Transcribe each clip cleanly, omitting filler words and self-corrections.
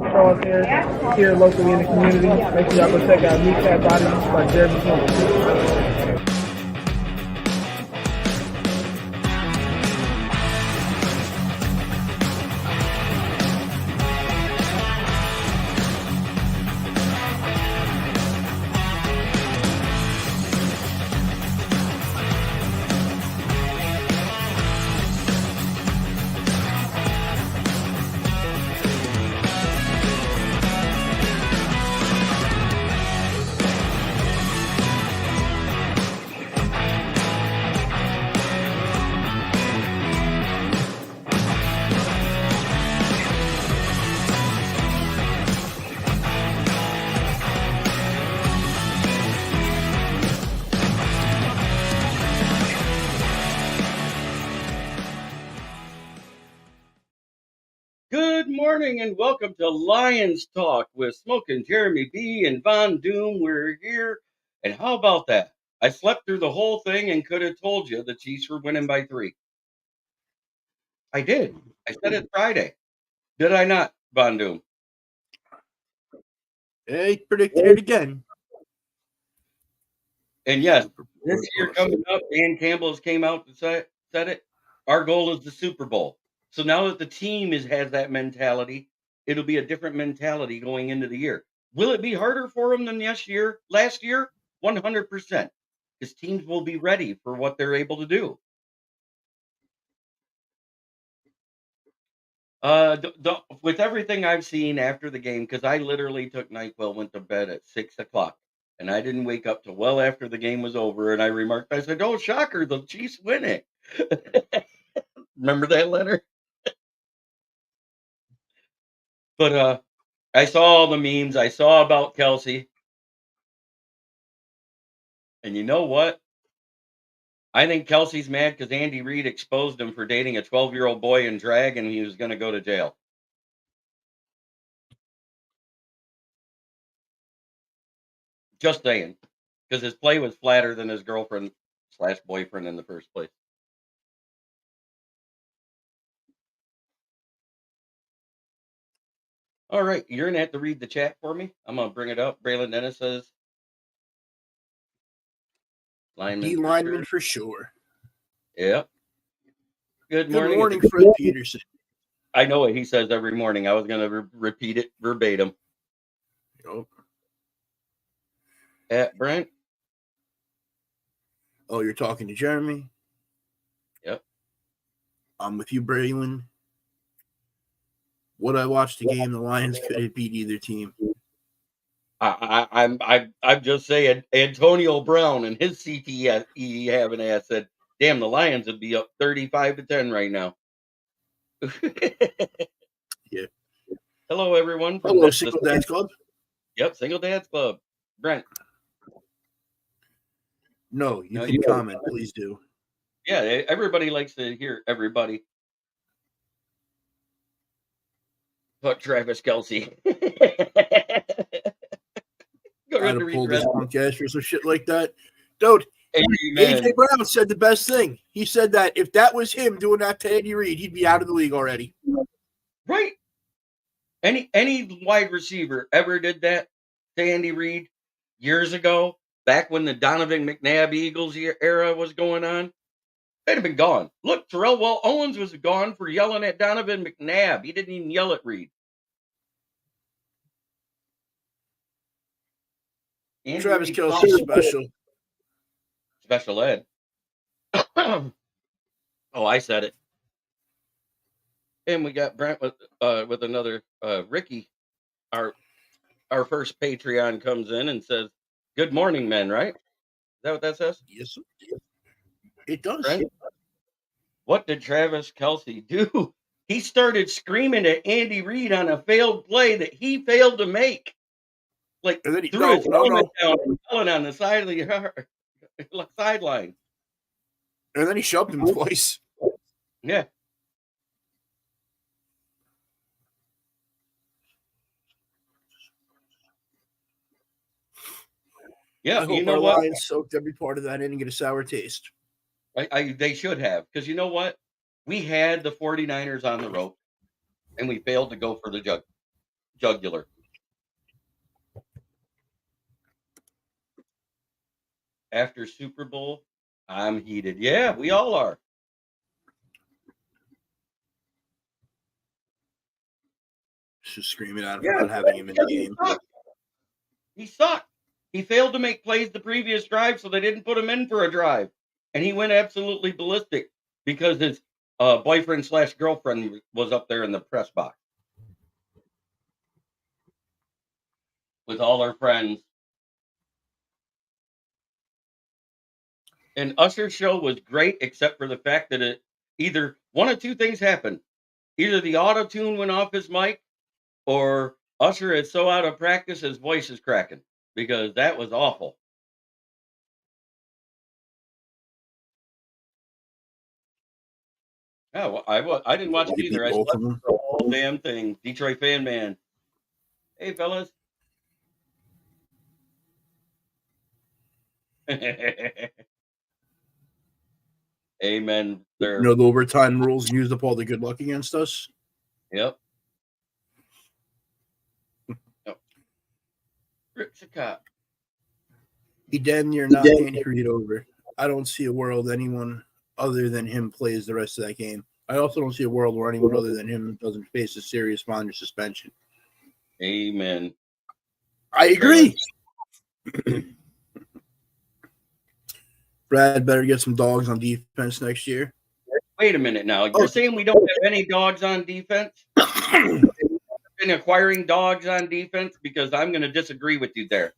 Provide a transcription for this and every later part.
Charles here locally in the community. Make sure y'all go check out Meat Cat Body by Jeremy Smokin. Good morning and welcome to Lions Talk with Smokin, Jeremy B, and Von Doom. We're here. And how about that? I slept through the whole thing and could have told you the Chiefs were winning by 3. I did. I said it Friday. Did I not, Von Doom? He predicted it again. And yes, this year coming up, Dan Campbell came out and said it. Our goal is the Super Bowl. So now that the team has that mentality, it'll be a different mentality going into the year. Will it be harder for them than last year? 100%. Because teams will be ready for what they're able to do. With everything I've seen after the game, because I literally took NyQuil, went to bed at 6 o'clock, and I didn't wake up till well after the game was over, and I remarked, I said, oh, shocker, the Chiefs win it. Remember that, Leonard? But I saw all the memes. I saw about Kelsey. And you know what? I think Kelsey's mad because Andy Reid exposed him for dating a 12-year-old boy in drag, and he was going to go to jail. Just saying. Because his play was flatter than his girlfriend/boyfriend in the first place. All right. You're going to have to read the chat for me. I'm going to bring it up. Braylon Dennis says, lineman for sure. Yep. Good Good morning. morning, Fred Peterson. I know what he says every morning. I was going to repeat it verbatim. Yep. At Brent. Oh, you're talking to Jeremy? Yep. I'm with you, Braylon. What I watched the game, the Lions couldn't beat either team. I'm just saying Antonio Brown and his CTE having ass said, damn, the Lions would be up 35-10 right now. Yeah. Hello, everyone. Hello, Single Dads Club. Yep, Single Dads Club. Brent. No, you can comment. Please do. Yeah, everybody likes to hear everybody. But Travis Kelce. I'd have pulled his punk ass for some shit like that. Dude, AJ Brown said the best thing. He said that if that was him doing that to Andy Reid, he'd be out of the league already. Right. Any wide receiver ever did that to Andy Reid years ago, back when the Donovan McNabb Eagles era was going on, they'd have been gone. Look, Terrell Owens was gone for yelling at Donovan McNabb. He didn't even yell at Reid. Travis Kelce special. Special ed. Oh, I said it. And we got Brent with another Ricky. Our first Patreon comes in and says, "Good morning, men." Right? Is that what that says? Yes, it does. Brent? What did Travis Kelce do? He started screaming at Andy Reid on a failed play that he failed to make. Like threw his helmet down and yelling on the side of the sideline. And then he shoved him twice. Yeah. Yeah, I hope our Lions soaked every part of that in and get a sour taste. They should have, because you know what? We had the 49ers on the rope, and we failed to go for the jug. jugular. After Super Bowl, I'm heated. Yeah, we all are. Just screaming at him for not having him in the game. He sucked. He failed to make plays the previous drive, so they didn't put him in for a drive. And he went absolutely ballistic because his boyfriend/girlfriend was up there in the press box with all her friends. And Usher's show was great, except for the fact that it either one of two things happened. Either the auto tune went off his mic, or Usher is so out of practice his voice is cracking, because that was awful. Oh, I didn't watch it either. I slept through the whole damn thing. Detroit fan man. Hey, fellas. Amen. You know the overtime rules used up all the good luck against us. Yep. Rips a cop. He damn near knocked Andy Reid over. I don't see a world anyone other than him plays the rest of that game. I also don't see a world where anyone other than him doesn't face a serious minor suspension. Amen. I agree. Brad better get some dogs on defense next year. Wait a minute now. You're saying we don't have any dogs on defense? Been acquiring dogs on defense? Because I'm going to disagree with you there.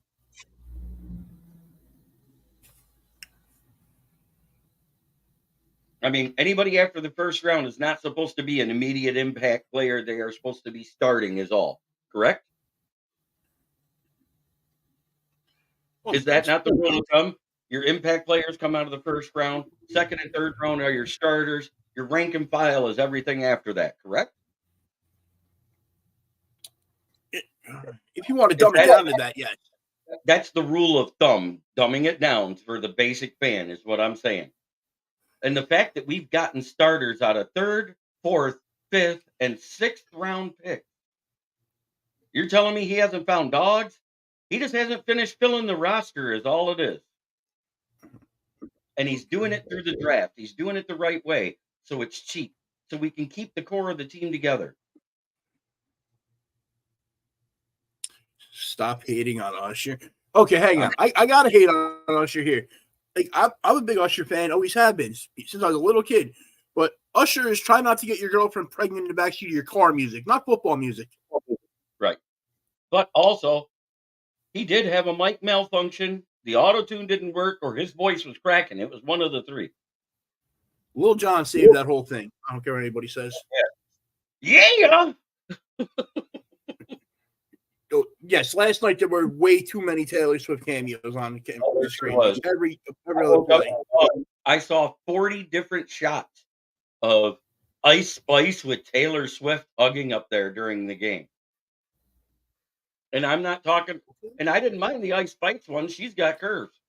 I mean, anybody after the first round is not supposed to be an immediate impact player. They are supposed to be starting is all. Correct? Is that not the rule of thumb? Your impact players come out of the first round. Second and third round are your starters. Your rank and file is everything after that. Correct? If you want to dumb it down to that, yes. That's the rule of thumb. Dumbing it down for the basic fan is what I'm saying. And the fact that we've gotten starters out of third, fourth, fifth, and sixth round picks. You're telling me he hasn't found dogs? He just hasn't finished filling the roster is all it is. And he's doing it through the draft. He's doing it the right way. So it's cheap. So we can keep the core of the team together. Stop hating on Usher. Okay, hang on. I got to hate on Usher here. Like I'm a big Usher fan, always have been since I was a little kid. But Usher is trying not to get your girlfriend pregnant in the backseat of your car music, not football music. Right. But also, he did have a mic malfunction. The auto-tune didn't work, or his voice was cracking. It was one of the three. Lil Jon saved that whole thing. I don't care what anybody says. Yeah. Yes, last night there were way too many Taylor Swift cameos on the screen. Every other play. I saw 40 different shots of Ice Spice with Taylor Swift hugging up there during the game. And I'm not talking, and I didn't mind the Ice Spice one. She's got curves.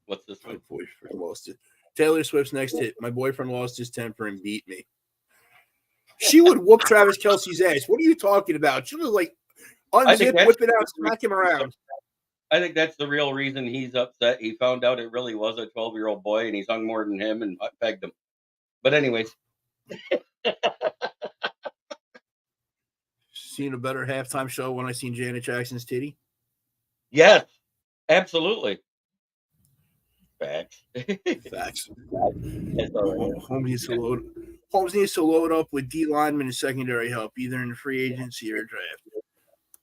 What's this one? My boyfriend lost it. Taylor Swift's next hit. My boyfriend lost his temper and beat me. She would whoop Travis Kelce's ass. What are you talking about? She was like unzip, whip it out, smack him around. I think that's the real reason he's upset. He found out it really was a 12-year-old boy, and he's hung more than him and pegged him. But anyways. Seen a better halftime show when I seen Janet Jackson's titty? Yes, absolutely. Facts. Facts. Holmes needs to load up with D lineman and secondary help, either in the free agency or draft.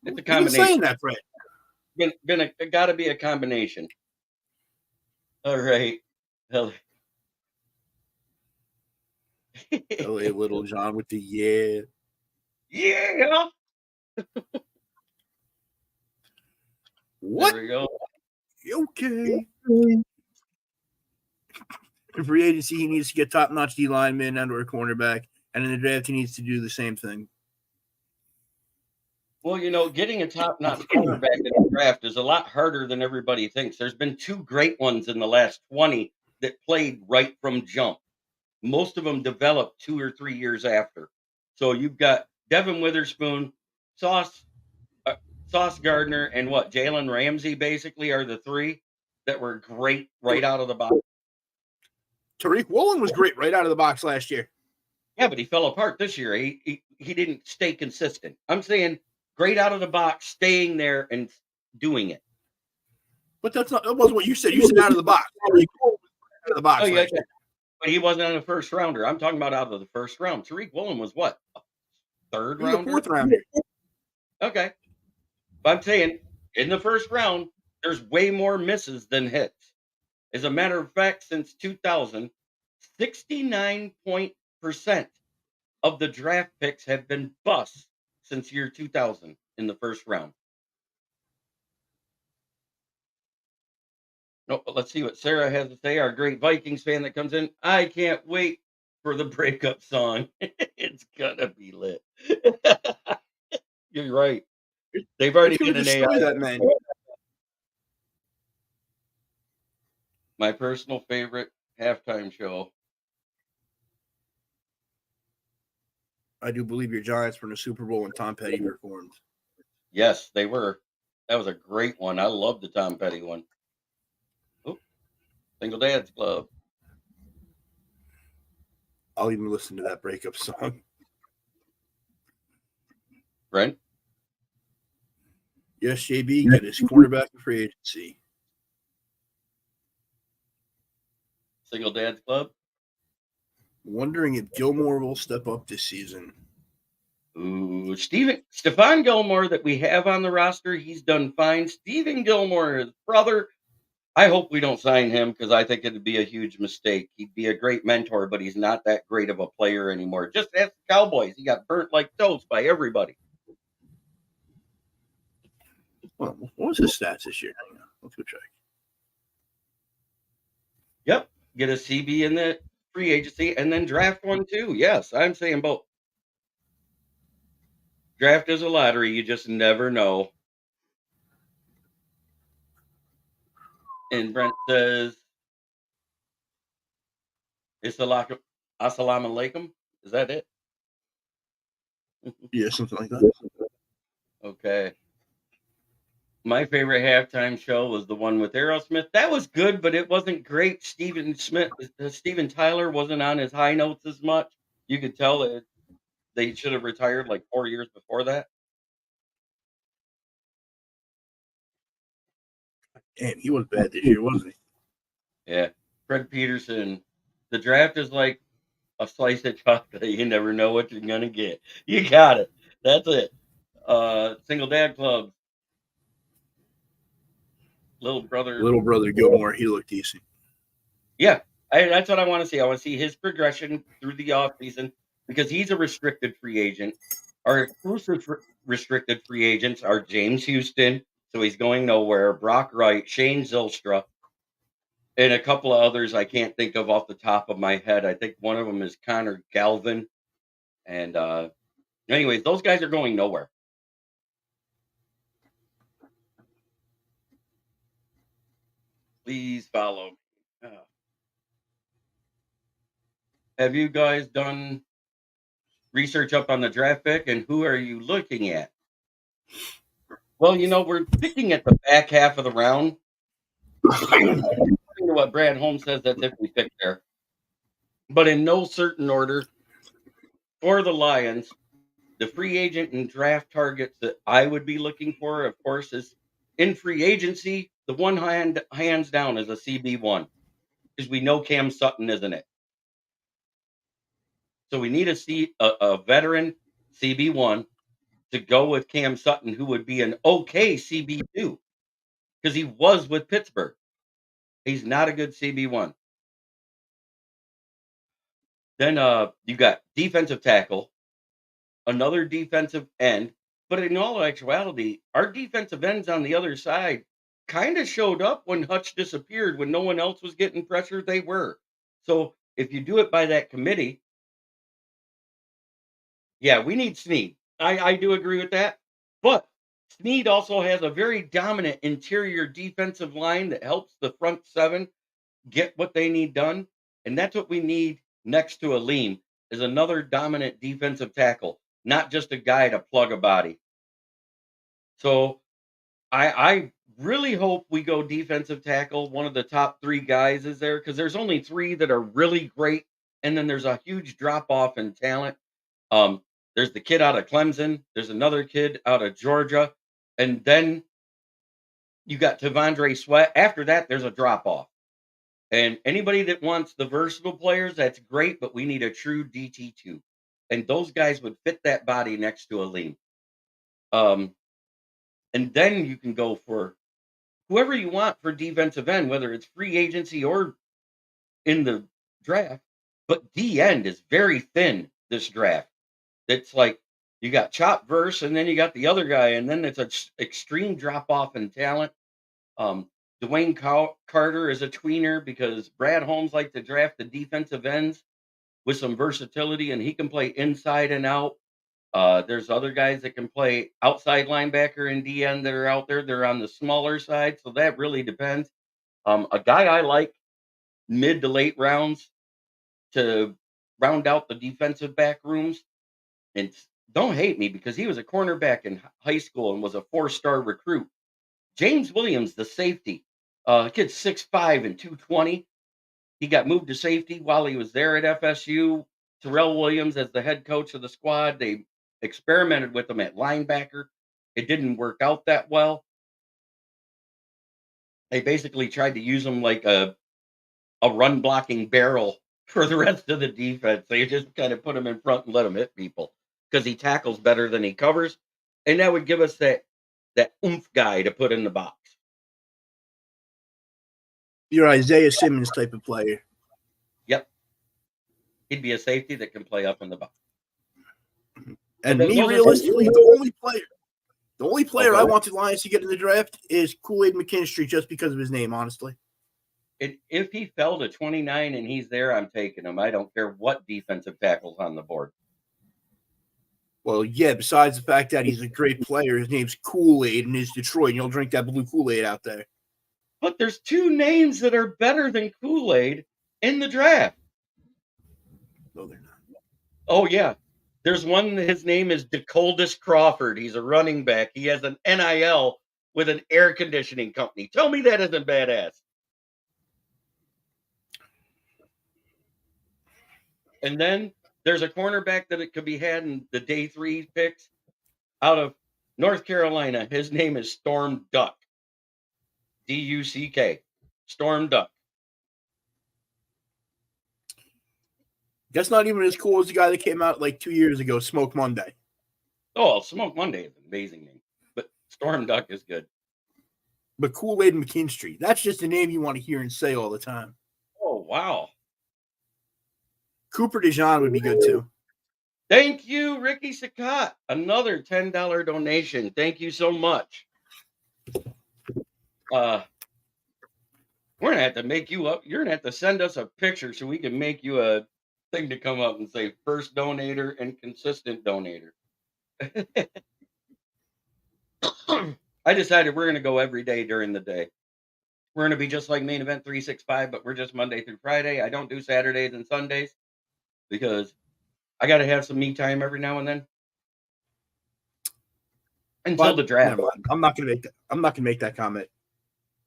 It's a combination. You've been saying that, Fred. Got to be a combination. All right. LA Little John with the yeah. Yeah. What? There we go. Okay. In free agency, he needs to get top-notch D lineman and or a cornerback, and in the draft, he needs to do the same thing. Well, getting a top-notch cornerback in the draft is a lot harder than everybody thinks. There's been two great ones in the last 20 that played right from jump. Most of them developed 2 or 3 years after. So you've got Devin Witherspoon, Sauce uh, Sauce Gardner, and what, Jalen Ramsey basically are the 3 that were great right out of the box. Tariq Woolen was great right out of the box last year. Yeah, but he fell apart this year. He didn't stay consistent. I'm saying great out of the box, staying there and doing it. But that wasn't what you said. You said out of the box. Tariq Woolen was out of the box Oh, yeah, last year. but he wasn't a first rounder. I'm talking about out of the first round. Tariq Woolen was what? A third He was a rounder? 4th rounder. Okay. But I'm saying in the first round, there's way more misses than hits. As a matter of fact, since 2000, 69% of the draft picks have been busts since year 2000 in the first round. No, let's see what Sarah has to say. Our great Vikings fan that comes in. I can't wait for the breakup song. It's gonna be lit. You're right. They've already It's going been to an destroy AI. that man. My personal favorite halftime show. I do believe your Giants were in the Super Bowl when Tom Petty performed. Yes, they were. That was a great one. I love the Tom Petty one. Oh, Single Dad's Club. I'll even listen to that breakup song. Brent? Yes, JB, get his cornerback in free agency. Single Dad's Club. Wondering if Gilmore will step up this season. Ooh, Stephon Gilmore that we have on the roster, he's done fine. Stephen Gilmore, his brother, I hope we don't sign him because I think it'd be a huge mistake. He'd be a great mentor, but he's not that great of a player anymore. Just ask the Cowboys. He got burnt like toast by everybody. Well, what was his stats this year? Hang on, let's go check. Yep. Get a CB in the free agency and then draft one too. Yes, I'm saying both. Draft is a lottery. You just never know. And Brent says, Assalamu alaikum. Is that it? Yeah, something like that. Okay. My favorite halftime show was the one with Aerosmith. That was good, but it wasn't great. Steven Tyler wasn't on his high notes as much. You could tell that they should have retired like 4 years before that. Damn, he was bad this year, wasn't he? Yeah. Fred Peterson. The draft is like a slice of chocolate. You never know what you're gonna get. You got it. That's it. Single Dad Club. Little brother Gilmore, he looked decent. Yeah, that's what I want to see. I want to see his progression through the offseason because he's a restricted free agent. Our exclusive restricted free agents are James Houston, so he's going nowhere, Brock Wright, Shane Zylstra, and a couple of others I can't think of off the top of my head. I think one of them is Connor Galvin. And anyways, those guys are going nowhere. Please follow me. Have you guys done research up on the draft pick, and who are you looking at? Well, we're picking at the back half of the round. According to what Brad Holmes says, that's if we pick there. But in no certain order, for the Lions, the free agent and draft targets that I would be looking for, of course, is in free agency. The one hands down is a CB1 because we know Cam Sutton isn't it. So we need a veteran CB1 to go with Cam Sutton, who would be an okay CB2 because he was with Pittsburgh. He's not a good CB1. Then you got defensive tackle, another defensive end. But in all actuality, our defensive ends on the other side kind of showed up when Hutch disappeared. When no one else was getting pressure, they were. So if you do it by that committee, yeah, we need Snead. I do agree with that. But Snead also has a very dominant interior defensive line that helps the front seven get what they need done. And that's what we need next to Aleem is another dominant defensive tackle, not just a guy to plug a body. So I really hope we go defensive tackle. One of the top 3 guys is there because there's only 3 that are really great, and then there's a huge drop off in talent. Um, there's the kid out of Clemson. There's another kid out of Georgia, and then you got Tavondre Sweat. After that, there's a drop off. And anybody that wants the versatile players, that's great, but we need a true DT2. And those guys would fit that body next to Aleem. And then you can go for whoever you want for defensive end, whether it's free agency or in the draft. But D end is very thin this draft. It's like you got Chop Verse, and then you got the other guy, and then it's an extreme drop off in talent. Dwayne Carter is a tweener because Brad Holmes liked to draft the defensive ends with some versatility, and he can play inside and out. There's other guys that can play outside linebacker and DN that are out there. They're on the smaller side, so that really depends. A guy I like mid to late rounds to round out the defensive back rooms, and don't hate me because he was a cornerback in high school and was a 4-star recruit. James Williams, the safety. Kid's 6'5" and 220. He got moved to safety while he was there at FSU. Terrell Williams as the head coach of the squad. They experimented with him at linebacker. It didn't work out that well. They basically tried to use him like a run blocking barrel for the rest of the defense. They just kind of put him in front and let him hit people because he tackles better than he covers. And that would give us that oomph guy to put in the box. You're Isaiah Simmons type of player. Yep. He'd be a safety that can play up in the box. And me, realistically, the only player I want the Lions to get in the draft is Kool-Aid McKinstry just because of his name, honestly. If he fell to 29 and he's there, I'm taking him. I don't care what defensive tackle's on the board. Well, yeah, besides the fact that he's a great player, his name's Kool-Aid and he's Detroit, and you'll drink that blue Kool-Aid out there. But there's 2 names that are better than Kool-Aid in the draft. No, they're not. Oh, yeah. There's one, his name is DeColdis Crawford. He's a running back. He has an NIL with an air conditioning company. Tell me that isn't badass. And then there's a cornerback that it could be had in the day 3 picks out of North Carolina. His name is Storm Duck. D-U-C-K. Storm Duck. That's not even as cool as the guy that came out like 2 years ago, Smoke Monday. Oh, Smoke Monday is an amazing name. But Storm Duck is good. But Kool-Aid McKinstry, that's just a name you want to hear and say all the time. Oh, wow. Cooper DeJean would be good too. Thank you, Ricky Sakat. Another $10 donation. Thank you so much. We're gonna have to make you up. You're gonna have to send us a picture so we can make you a thing to come up and say first donator and consistent donator. I decided we're gonna go every day during the day. We're gonna be just like Main Event 365, but we're just Monday through Friday. I don't do Saturdays and Sundays because I got to have some me time every now and then until the draft. I'm not gonna make that comment.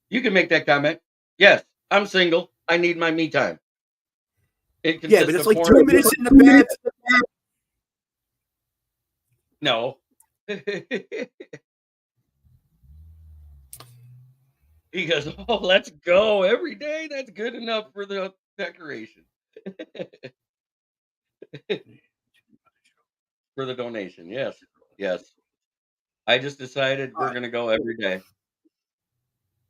You can make that comment. Yes, I'm single. I need my me time. Yeah, but it's like 2 minutes in the bed. No. He goes, oh, let's go every day. That's good enough for the decoration. For the donation. Yes. Yes. I just decided we're going to go every day.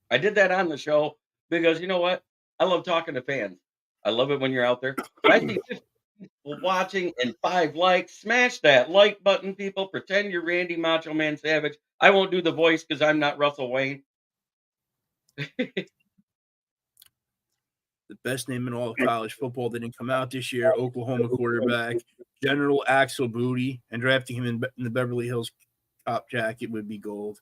I did that on the show because you know what? I love talking to fans. I love it when you're out there. I see 50 people watching and 5 likes. Smash that like button, people. Pretend you're Randy Macho Man Savage. I won't do the voice because I'm not Russell Wayne. The best name in all of college football that didn't come out this year, Oklahoma quarterback, General Axel Booty, and drafting him in the Beverly Hills Cop jacket would be gold.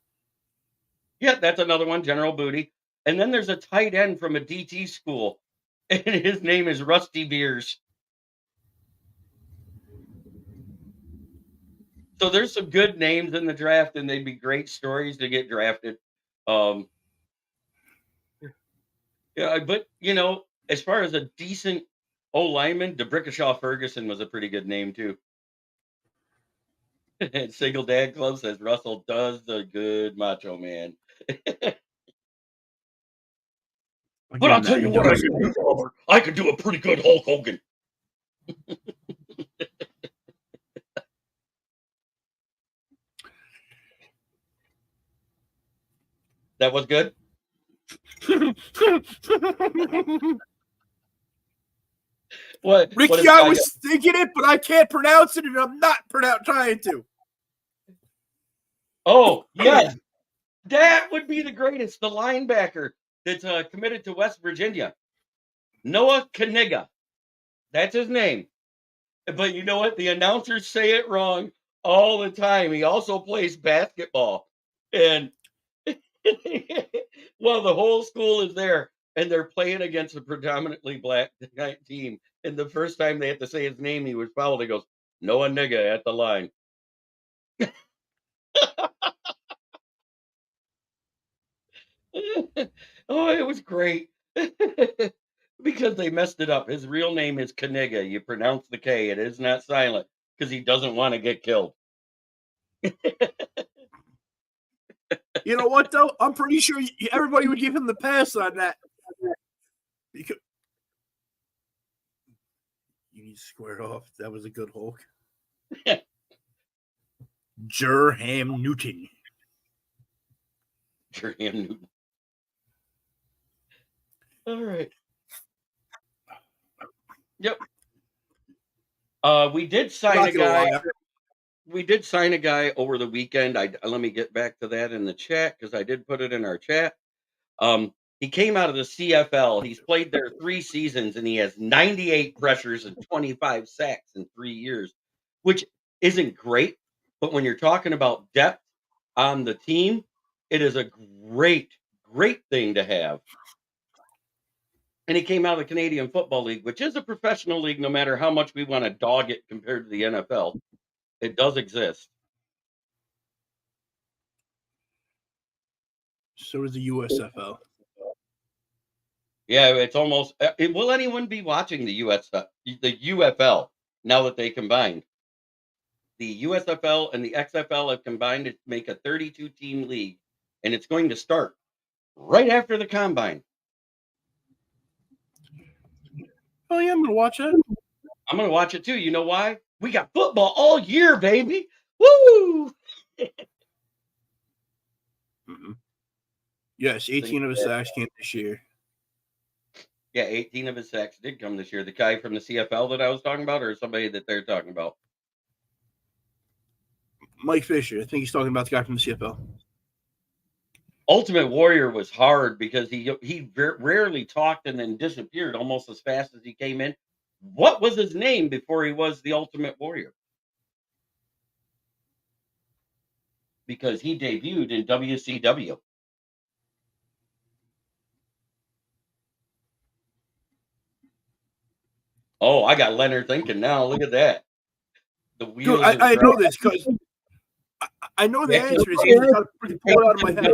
Yeah, that's another one, General Booty. And then there's a tight end from a DT school, and his name is Rusty Beers. So there's some good names in the draft, and they'd be great stories to get drafted. Um, yeah, but as far as a decent O lineman, DeBrickashaw Ferguson was a pretty good name too. And Single Dad Club says Russell does the good Macho Man. But I'll Again, tell that you he what I does. can do, Robert. I could do a pretty good Hulk Hogan. That was good. What Ricky, is I guy? was thinking it, but I can't pronounce it, and I'm not trying to. Oh yes, that would be the greatest. The linebacker that's committed to West Virginia, Noah Kaniga. That's his name. But you know what? The announcers say it wrong all the time. He also plays basketball, and well, the whole school is there, and they're playing against a predominantly black team. And the first time they had to say his name, he was fouled. He goes, Noah Nigga at the line. Oh, it was great. Because they messed it up. His real name is Kaniga. You pronounce the K. It is not silent because he doesn't want to get killed. You know what, though? I'm pretty sure everybody would give him the pass on that. Because you need to square it off. That was a good Hulk. Jerham Newton. Jerham Newton. All right. Yep. We did sign a guy. We did sign a guy over the weekend. Let me get back to that in the chat because I did put it in our chat. He came out of the CFL. He's played there 3 seasons and he has 98 pressures and 25 sacks in 3 years, which isn't great. But when you're talking about depth on the team, it is a great, great thing to have. And he came out of the Canadian Football League, which is a professional league, no matter how much we want to dog it compared to the NFL. It does exist. So is the USFL. Yeah, it's almost. Will anyone be watching the UFL now that they combined? The USFL and the XFL have combined to make a 32-team league, and it's going to start right after the combine. Oh yeah, I'm gonna watch that. I'm going to watch it too. You know why? We got football all year, baby. Woo! Mm-hmm. Yes, 18 of his sacks came this year. Yeah, 18 of his sacks did come this year. The guy from the CFL that I was talking about, or somebody that they're talking about? Mike Fisher. I think he's talking about the guy from the CFL. Ultimate Warrior was hard because he rarely talked and then disappeared almost as fast as he came in. What was his name before he was the Ultimate Warrior? Because he debuted in WCW. Oh, I got Leonard thinking now. Look at that. The wheels. Dude, I know this because I know the answer to this. I just got to pull it out of my head.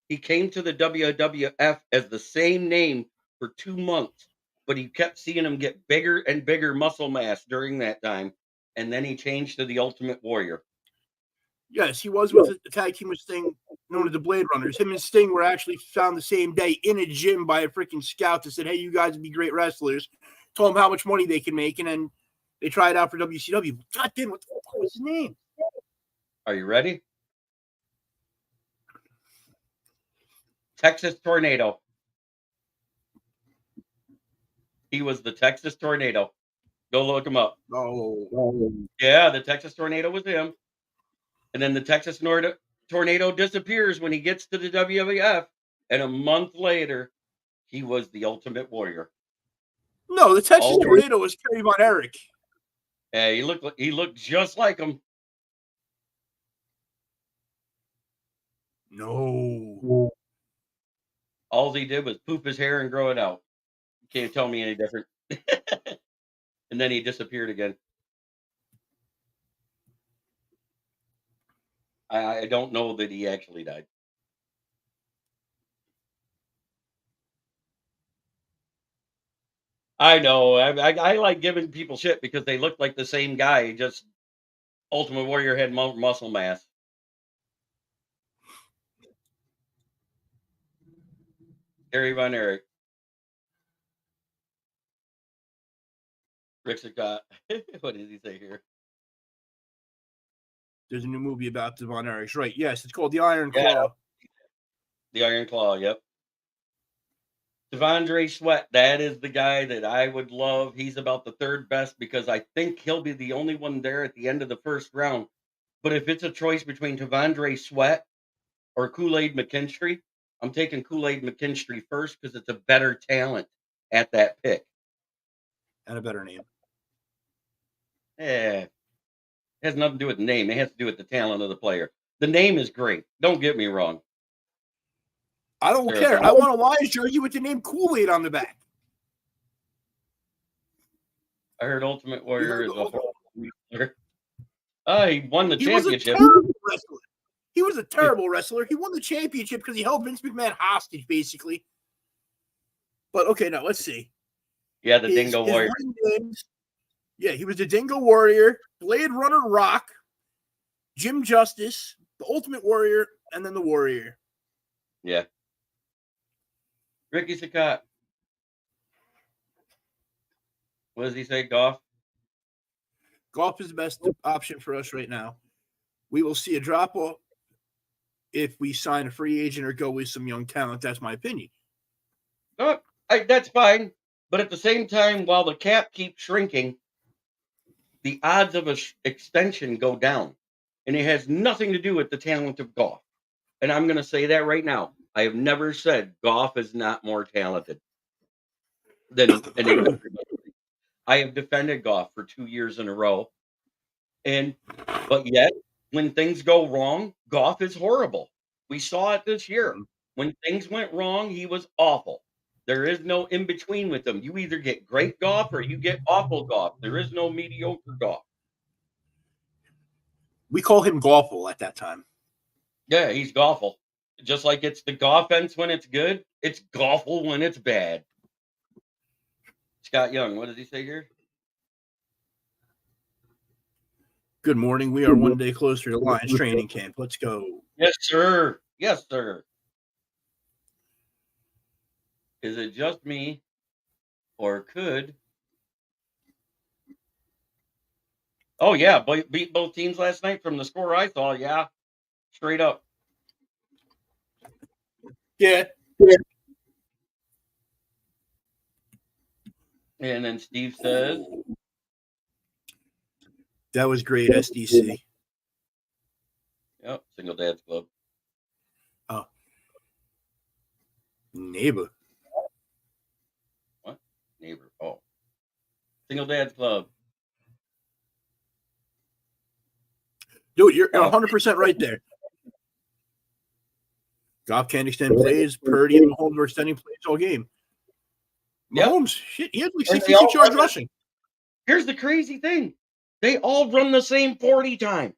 He came to the WWF as the same name for 2 months, but he kept seeing him get bigger and bigger muscle mass during that time, and then he changed to the Ultimate Warrior. Yes, he was with the tag team with Sting, known as the Blade Runners. Him and Sting were actually found the same day in a gym by a freaking scout that said, "Hey, you guys would be great wrestlers." Told them how much money they can make, and then they tried out for WCW. God damn, what the fuck was his name? Are you ready? Texas Tornado. He was the Texas Tornado. Go look him up. Oh. Yeah, the Texas Tornado was him. And then the Texas Tornado disappears when he gets to the WWF. And a month later, he was the Ultimate Warrior. No, the Texas Tornado was Kerry Von Erich. Yeah, he looked just like him. No. All he did was poop his hair and grow it out. You can't tell me any different. And then he disappeared again. I don't know that he actually died. I know. I like giving people shit because they look like the same guy. Just Ultimate Warrior had muscle mass. Gary Von Erich. Rick Scott. What does he say here? There's a new movie about the Von Erichs. Right. Yes, it's called The Iron Yeah. Claw. The Iron Claw, yep. Devondre Sweat, that is the guy that I would love. He's about the third best because I think he'll be the only one there at the end of the first round. But if it's a choice between Devondre Sweat or Kool-Aid McKinstry, I'm taking Kool-Aid McKinstry first because it's a better talent at that pick. And a better name. It has nothing to do with the name. It has to do with the talent of the player. The name is great. Don't get me wrong. I don't care. I want a Lions jersey with the name Kool-Aid on the back. I heard Ultimate Warrior is a horrible wrestler. He won the championship. He was a terrible wrestler. He won the championship because he held Vince McMahon hostage, basically. But okay, now let's see. Yeah, the Dingo Warrior. Yeah, he was the Dingo Warrior, Blade Runner Rock, Jim Justice, the Ultimate Warrior, and then the Warrior. Yeah. Ricky Sakat. What does he say, Goff? Goff is the best option for us right now. We will see a drop-off if we sign a free agent or go with some young talent. That's my opinion. That's fine. But at the same time, while the cap keeps shrinking, the odds of an extension go down. And it has nothing to do with the talent of Goff. And I'm going to say that right now. I have never said Goff is not more talented than anybody. I have defended Goff for 2 years in a row. But yet, when things go wrong, Goff is horrible. We saw it this year. When things went wrong, he was awful. There is no in between with him. You either get great Goff or you get awful Goff. There is no mediocre Goff. We call him Goffle at that time. Yeah, he's Goffle. Just like it's the Goffense when it's good, it's Goffle when it's bad. Scott Young, what does he say here? Good morning. We are one day closer to Lions training camp. Let's go. Yes, sir. Yes, sir. Is it just me, or could? Oh yeah, beat both teams last night from the score I saw. Yeah, straight up. Yeah. And then Steve says, that was great, SDC. Yep, Single Dad's Club. Oh. Neighbor. What? Neighbor. Oh. Single Dad's Club. Dude, you're 100% right there. Goff can't extend plays. Purdy and Mahomes were extending plays all game. Mahomes, shit, he had like 66 yards rushing. Here's the crazy thing. They all run the same 40 time.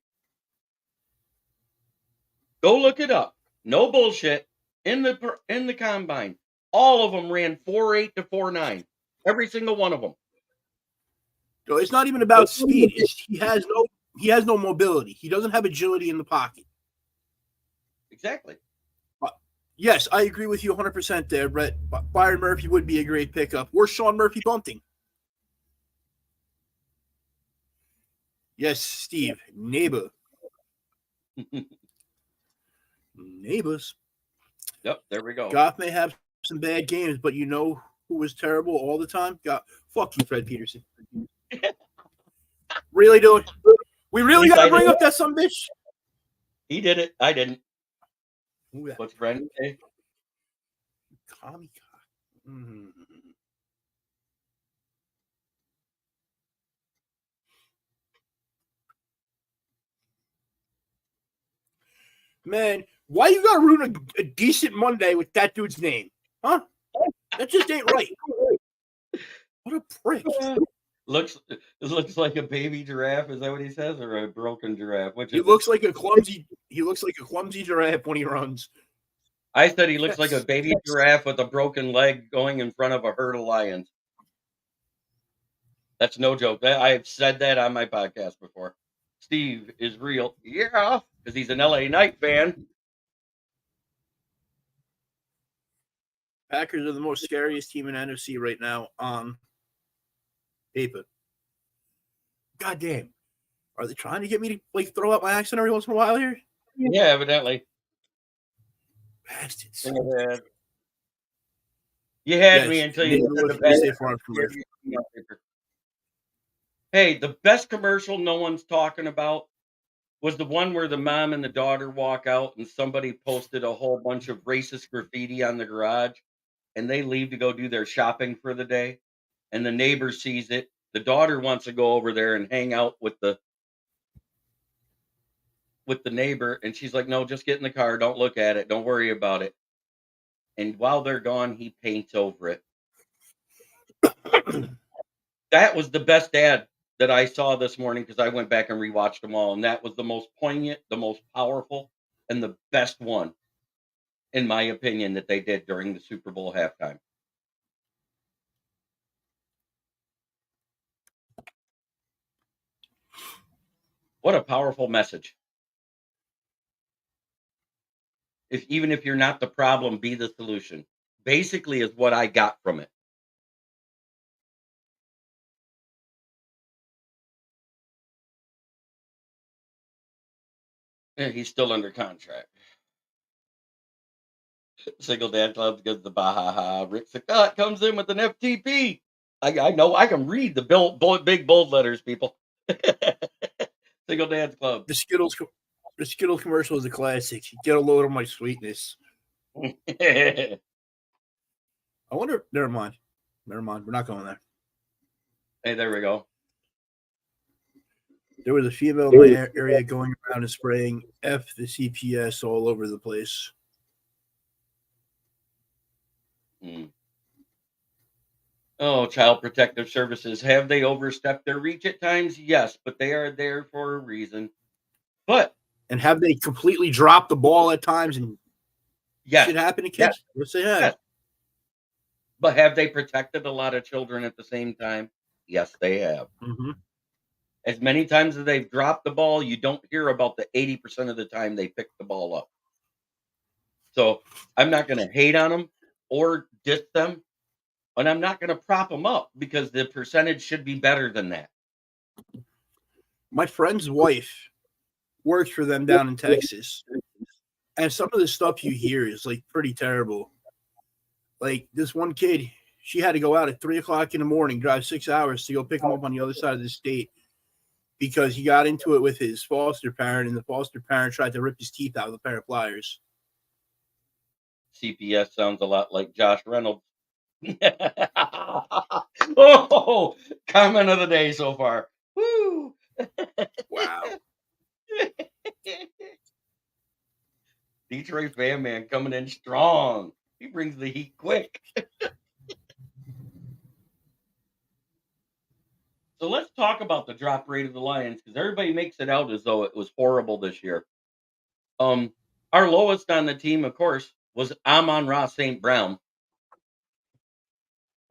Go look it up. No bullshit. In the combine, all of them ran 4.8 to 4.9. Every single one of them. So it's not even about speed. He has no mobility. He doesn't have agility in the pocket. Exactly. Yes, I agree with you 100% there, Brett. Byron Murphy would be a great pickup. Or Sean Murphy Bunting. Yes, Steve. Neighbor. Neighbors. Yep, there we go. Goff may have some bad games, but you know who was terrible all the time? Fuck you, Fred Peterson. Really, dude? We really got to bring up that son bitch? He did it. I didn't. What's Brandon say? Man, why you gotta ruin a decent Monday with that dude's name? Huh? That just ain't right. What a prick. Looks like a baby giraffe. Is that what he says? Or a broken giraffe? He looks like a clumsy He looks like a clumsy giraffe when he runs. I said he looks like a baby giraffe with a broken leg going in front of a herd of lions. That's no joke. I've said that on my podcast before. Steve is real. Yeah, because he's an LA Knight fan. Packers are the most scariest team in NFC right now on paper. God damn. Are they trying to get me to like throw out my accent every once in a while here? Yeah, evidently. Bastards. You had me until you said the Hey, the best commercial no one's talking about was the one where the mom and the daughter walk out and somebody posted a whole bunch of racist graffiti on the garage and they leave to go do their shopping for the day. And the neighbor sees it. The daughter wants to go over there and hang out with the neighbor. And she's like, no, just get in the car. Don't look at it. Don't worry about it. And while they're gone, he paints over it. That was the best ad that I saw this morning because I went back and rewatched them all. And that was the most poignant, the most powerful, and the best one, in my opinion, that they did during the Super Bowl halftime. What a powerful message. Even if you're not the problem, be the solution. Basically is what I got from it. And he's still under contract. Single Dad Club goes the Baja. Rick Scott comes in with an FTP. I know I can read the big bold letters, people. Single Dad's Club. The Skittles commercial is a classic. Get a load of my sweetness. I wonder. Never mind. We're not going there. Hey, there we go. There was a female in my area going around and spraying F the CPS all over the place. Oh, Child Protective Services. Have they overstepped their reach at times? Yes, but they are there for a reason. And have they completely dropped the ball at times and shit happen to kids? Yes, they have. Yes. But have they protected a lot of children at the same time? Yes, they have. Mm-hmm. As many times as they've dropped the ball, you don't hear about the 80% of the time they pick the ball up. So I'm not going to hate on them or diss them, and I'm not going to prop them up because the percentage should be better than that. My friend's wife works for them down in Texas, and some of the stuff you hear is like pretty terrible. Like this one kid, she had to go out at 3:00 in the morning, drive 6 hours to go pick him up on the other side of the state because he got into it with his foster parent, and the foster parent tried to rip his teeth out with a pair of pliers. CPS sounds a lot like Josh Reynolds. Oh, comment of the day so far. Woo! Wow. Detroit fan man coming in strong. He brings the heat quick. So let's talk about the drop rate of the Lions because everybody makes it out as though it was horrible this year. Our lowest on the team, of course, was Amon-Ra St. Brown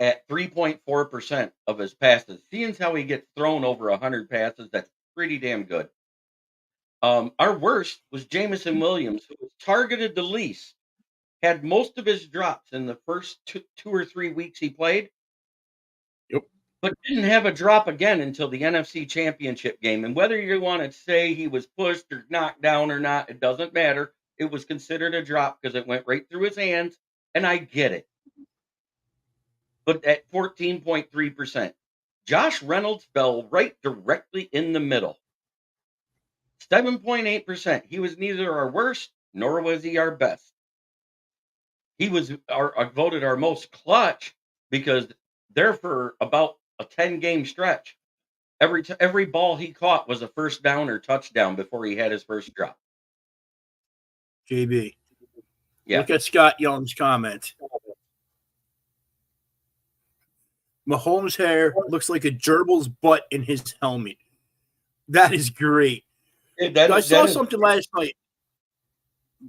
at 3.4% of his passes. Seeing how he gets thrown over 100 passes, that's pretty damn good. Our worst was Jameson Williams, who was targeted the least, had most of his drops in the first two or 3 weeks he played. Yep. But didn't have a drop again until the NFC Championship game. And whether you want to say he was pushed or knocked down or not, it doesn't matter. It was considered a drop because it went right through his hands, and I get it. But at 14.3%, Josh Reynolds fell right directly in the middle. 7.8%. He was neither our worst nor was he our best. He was voted our most clutch because there for about a 10-game stretch, every ball he caught was a first down or touchdown before he had his first drop. JB. Yeah. Look at Scott Young's comment. Mahomes' hair looks like a gerbil's butt in his helmet. That is great. I saw something last night.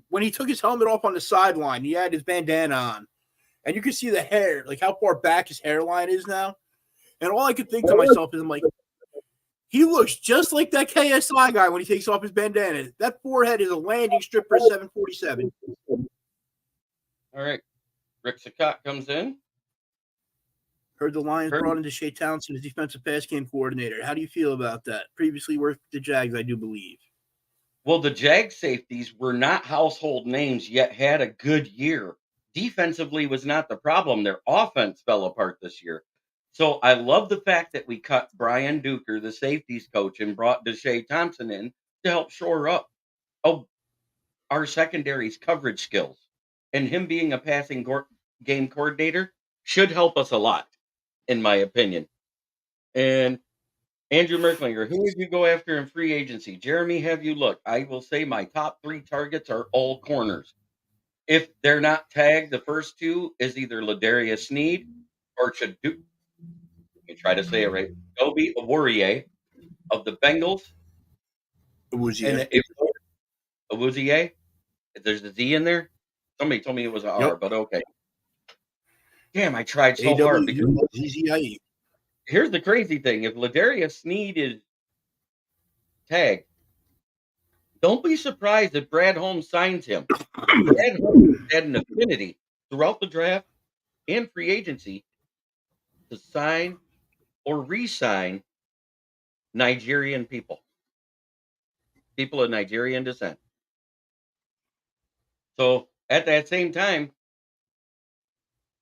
when he took his helmet off on the sideline, he had his bandana on, and you could see the hair, like how far back his hairline is now. And all I could think to myself is, I'm like, he looks just like that KSI guy when he takes off his bandana. That forehead is a landing strip for a 747. All right. Rick Saccott comes in. Heard the Lions brought in Deshae Townsend as defensive pass game coordinator. How do you feel about that? Previously worked with the Jags, I do believe. Well, the Jag safeties were not household names, yet had a good year. Defensively was not the problem. Their offense fell apart this year. So I love the fact that we cut Brian Duker, the safeties coach, and brought Deshae Thompson in to help shore up our secondary's coverage skills. And him being a passing game coordinator should help us a lot, in my opinion. And Andrew Merklinger, who would you go after in free agency? Jeremy, have you looked? I will say my top 3 targets are all corners. If they're not tagged, the first 2 is either Ladarius Sneed or Chadu. Let me try to say it right. Obi Awurie of the Bengals. Awuzie. Awuzie. There's a Z in there. Somebody told me it was an R, but okay. Damn, I tried so hard because ZZIE. Here's the crazy thing. If Ladarius Sneed is tagged, don't be surprised if Brad Holmes signs him. Brad Holmes had an affinity throughout the draft and free agency to sign or re-sign Nigerian people of Nigerian descent. So at that same time,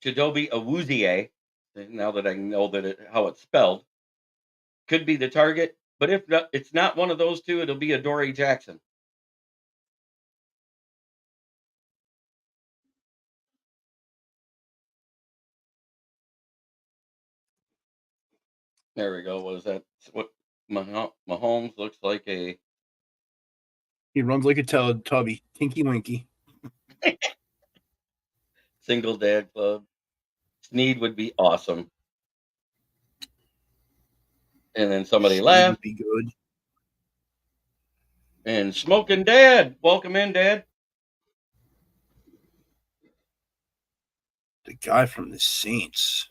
Chidobe Awuzie, now that I know how it's spelled, could be the target. But if not, it's not one of those 2, it'll be Adoree Jackson. There we go. What is that? What Mahomes looks like a... He runs like a Teletubby. Tinky Winky. Single dad club. Sneed would be awesome. And then somebody Sneed laughed. would be good. And Smokin Dad. Welcome in, Dad. The guy from the Saints.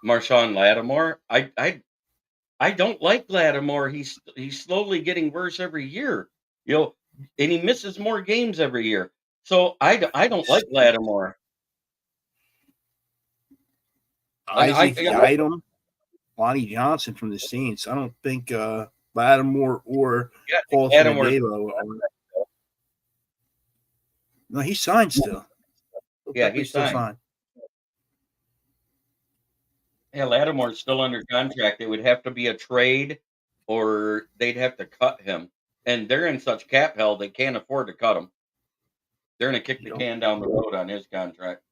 Marshawn Lattimore. I don't like Lattimore. He's slowly getting worse every year. And he misses more games every year. So I don't like Lattimore. Isaac Yiadom, Lonnie Johnson from the Saints. I don't think Lattimore or Paul Finadebo are. No, he's signed still. Yeah, he's still signed. Yeah, Lattimore's still under contract. It would have to be a trade, or they'd have to cut him. And they're in such cap hell they can't afford to cut him. They're going to kick the can down the road on his contract.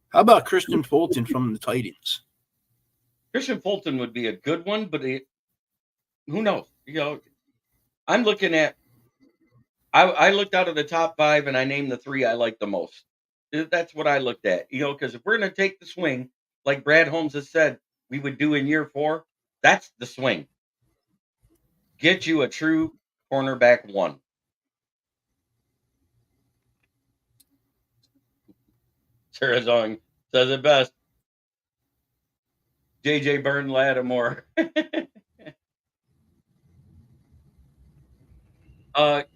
How about Christian Fulton from the Titans? Christian Fulton would be a good one, but who knows? I'm looking at. I looked out of the top 5 and I named the 3 I like the most. That's what I looked at. Because if we're going to take the swing, like Brad Holmes has said, we would do in year 4. That's the swing. Get you a true cornerback 1. Sarah Zong says it best. JJ Byrne Lattimore.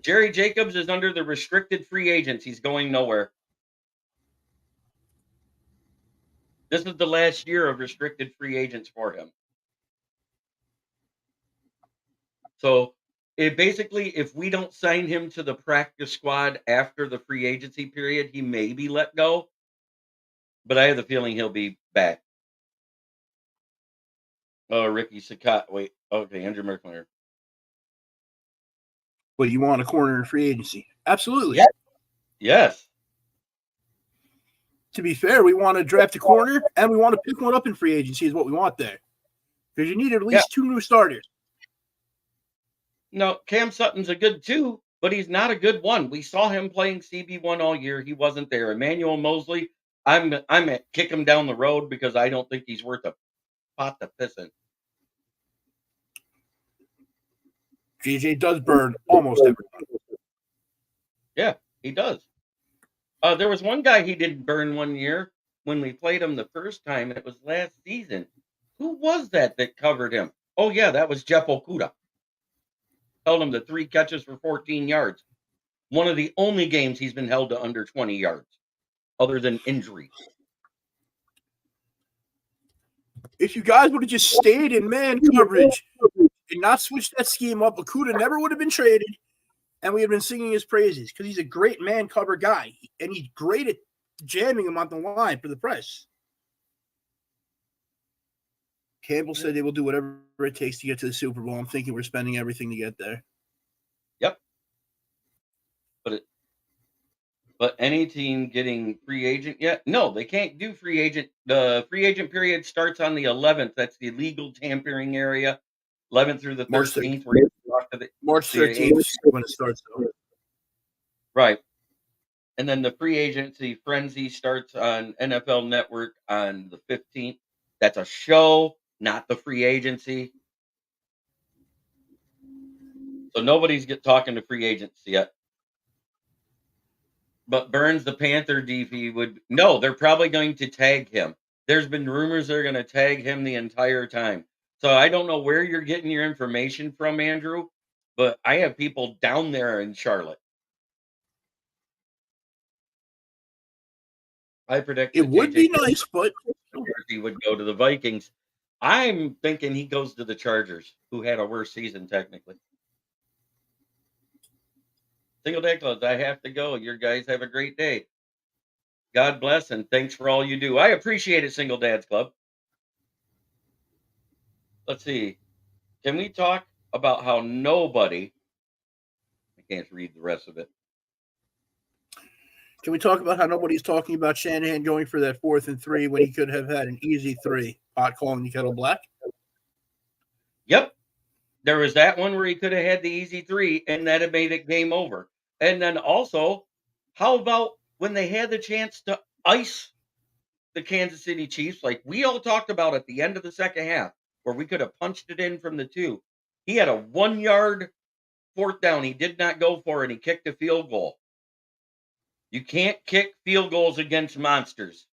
Jerry Jacobs is under the restricted free agents. He's going nowhere. This is the last year of restricted free agents for him. So if we don't sign him to the practice squad after the free agency period, he may be let go. But I have the feeling he'll be back. Oh, Ricky Saccott. Wait. Okay, Andrew Merklinger. But you want a corner in free agency? Absolutely. Yes. To be fair, we want to draft a corner and we want to pick one up in free agency is what we want there. Because you need at least 2 new starters. No, Cam Sutton's a good 2, but he's not a good 1. We saw him playing CB1 all year. He wasn't there. Emmanuel Mosley, I'm at kick him down the road because I don't think he's worth a pot to piss in. JJ does burn almost everyone. Yeah, he does. There was one guy he didn't burn one year when we played him the first time, and it was last season. Who was that covered him? Oh, yeah, that was Jeff Okuda. Held him to 3 catches for 14 yards. One of the only games he's been held to under 20 yards, other than injury. If you guys would have just stayed in man coverage and not switched that scheme up, Okuda never would have been traded, and we have been singing his praises because he's a great man cover guy, and he's great at jamming him on the line for the press. Campbell said they will do whatever it takes to get to the Super Bowl. I'm thinking we're spending everything to get there. Yep. But any team getting free agent yet? No, they can't do free agent. The free agent period starts on the 11th. That's the legal tampering area. 11th through the 13th. March 13th is when it starts. Right. And then the free agency frenzy starts on NFL Network on the 15th. That's a show, not the free agency. So nobody's talking to free agents yet. But Burns, the Panther DV, they're probably going to tag him. There's been rumors they're going to tag him the entire time. So I don't know where you're getting your information from, Andrew, but I have people down there in Charlotte. I predict it would be nice, but he would go to the Vikings. I'm thinking he goes to the Chargers, who had a worse season technically. Single Dad Clubs, I have to go. You guys have a great day. God bless and thanks for all you do. I appreciate it, Single Dads Club. Let's see. Can we talk about how I can't read the rest of it. Can we talk about how nobody's talking about Shanahan going for that 4th and 3 when he could have had an easy 3, pot calling the kettle black? Yep. There was that one where he could have had the easy 3 and that had made it game over. And then also, how about when they had the chance to ice the Kansas City Chiefs, like we all talked about at the end of the second half, where we could have punched it in from the 2. He had a 1-yard 4th down. He did not go for it. And he kicked a field goal. You can't kick field goals against monsters.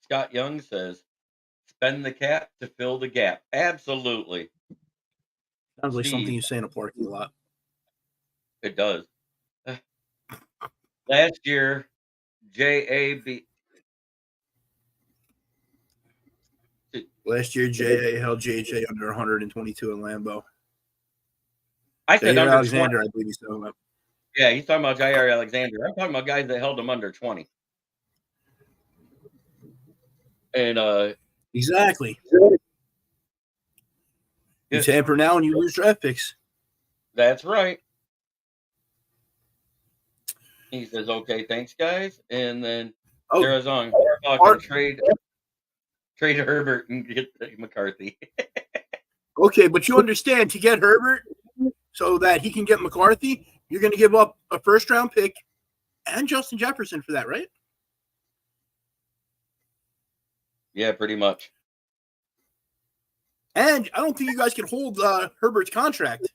Scott Young says, spend the cap to fill the gap. Absolutely. Sounds like something you say in a parking lot. It does. Last year, Last year, JA held JJ under 122 in Lambeau. I said under Alexander, 20. I believe he's talking about. Yeah, he's talking about Jair Alexander. I'm talking about guys that held him under 20. And exactly. You tamper now and you lose draft picks. That's right. He says, okay, thanks, guys. And then Sarah's on. Trade Herbert and get McCarthy. Okay, but you understand, to get Herbert so that he can get McCarthy, you're going to give up a 1st-round pick and Justin Jefferson for that, right? Yeah, pretty much. And I don't think you guys can hold Herbert's contract.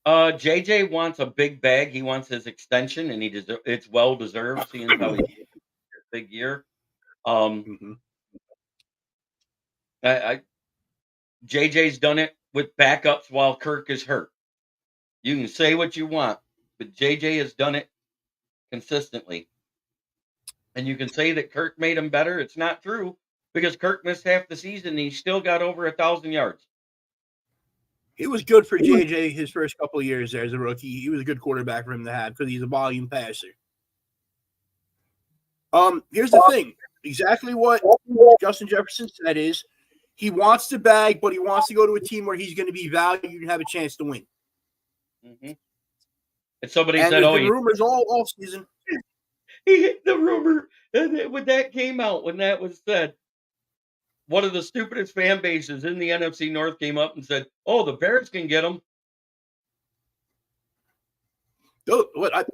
JJ wants a big bag. He wants his extension, and it's well deserved, seeing how he did a big year. JJ's done it with backups while Kirk is hurt. You can say what you want, but JJ has done it consistently. And you can say that Kirk made him better. It's not true, because Kirk missed half the season and he still got over 1,000 yards. It was good for JJ his first couple of years there as a rookie. He was a good quarterback for him to have because he's a volume passer. Here's the thing. Exactly what Justin Jefferson said is he wants to bag, but he wants to go to a team where he's going to be valued and have a chance to win. Mm-hmm. And somebody said, rumors all season. He hit the rumor when that came out, when that was said. One of the stupidest fan bases in the NFC North came up and said, oh, the Bears can get him.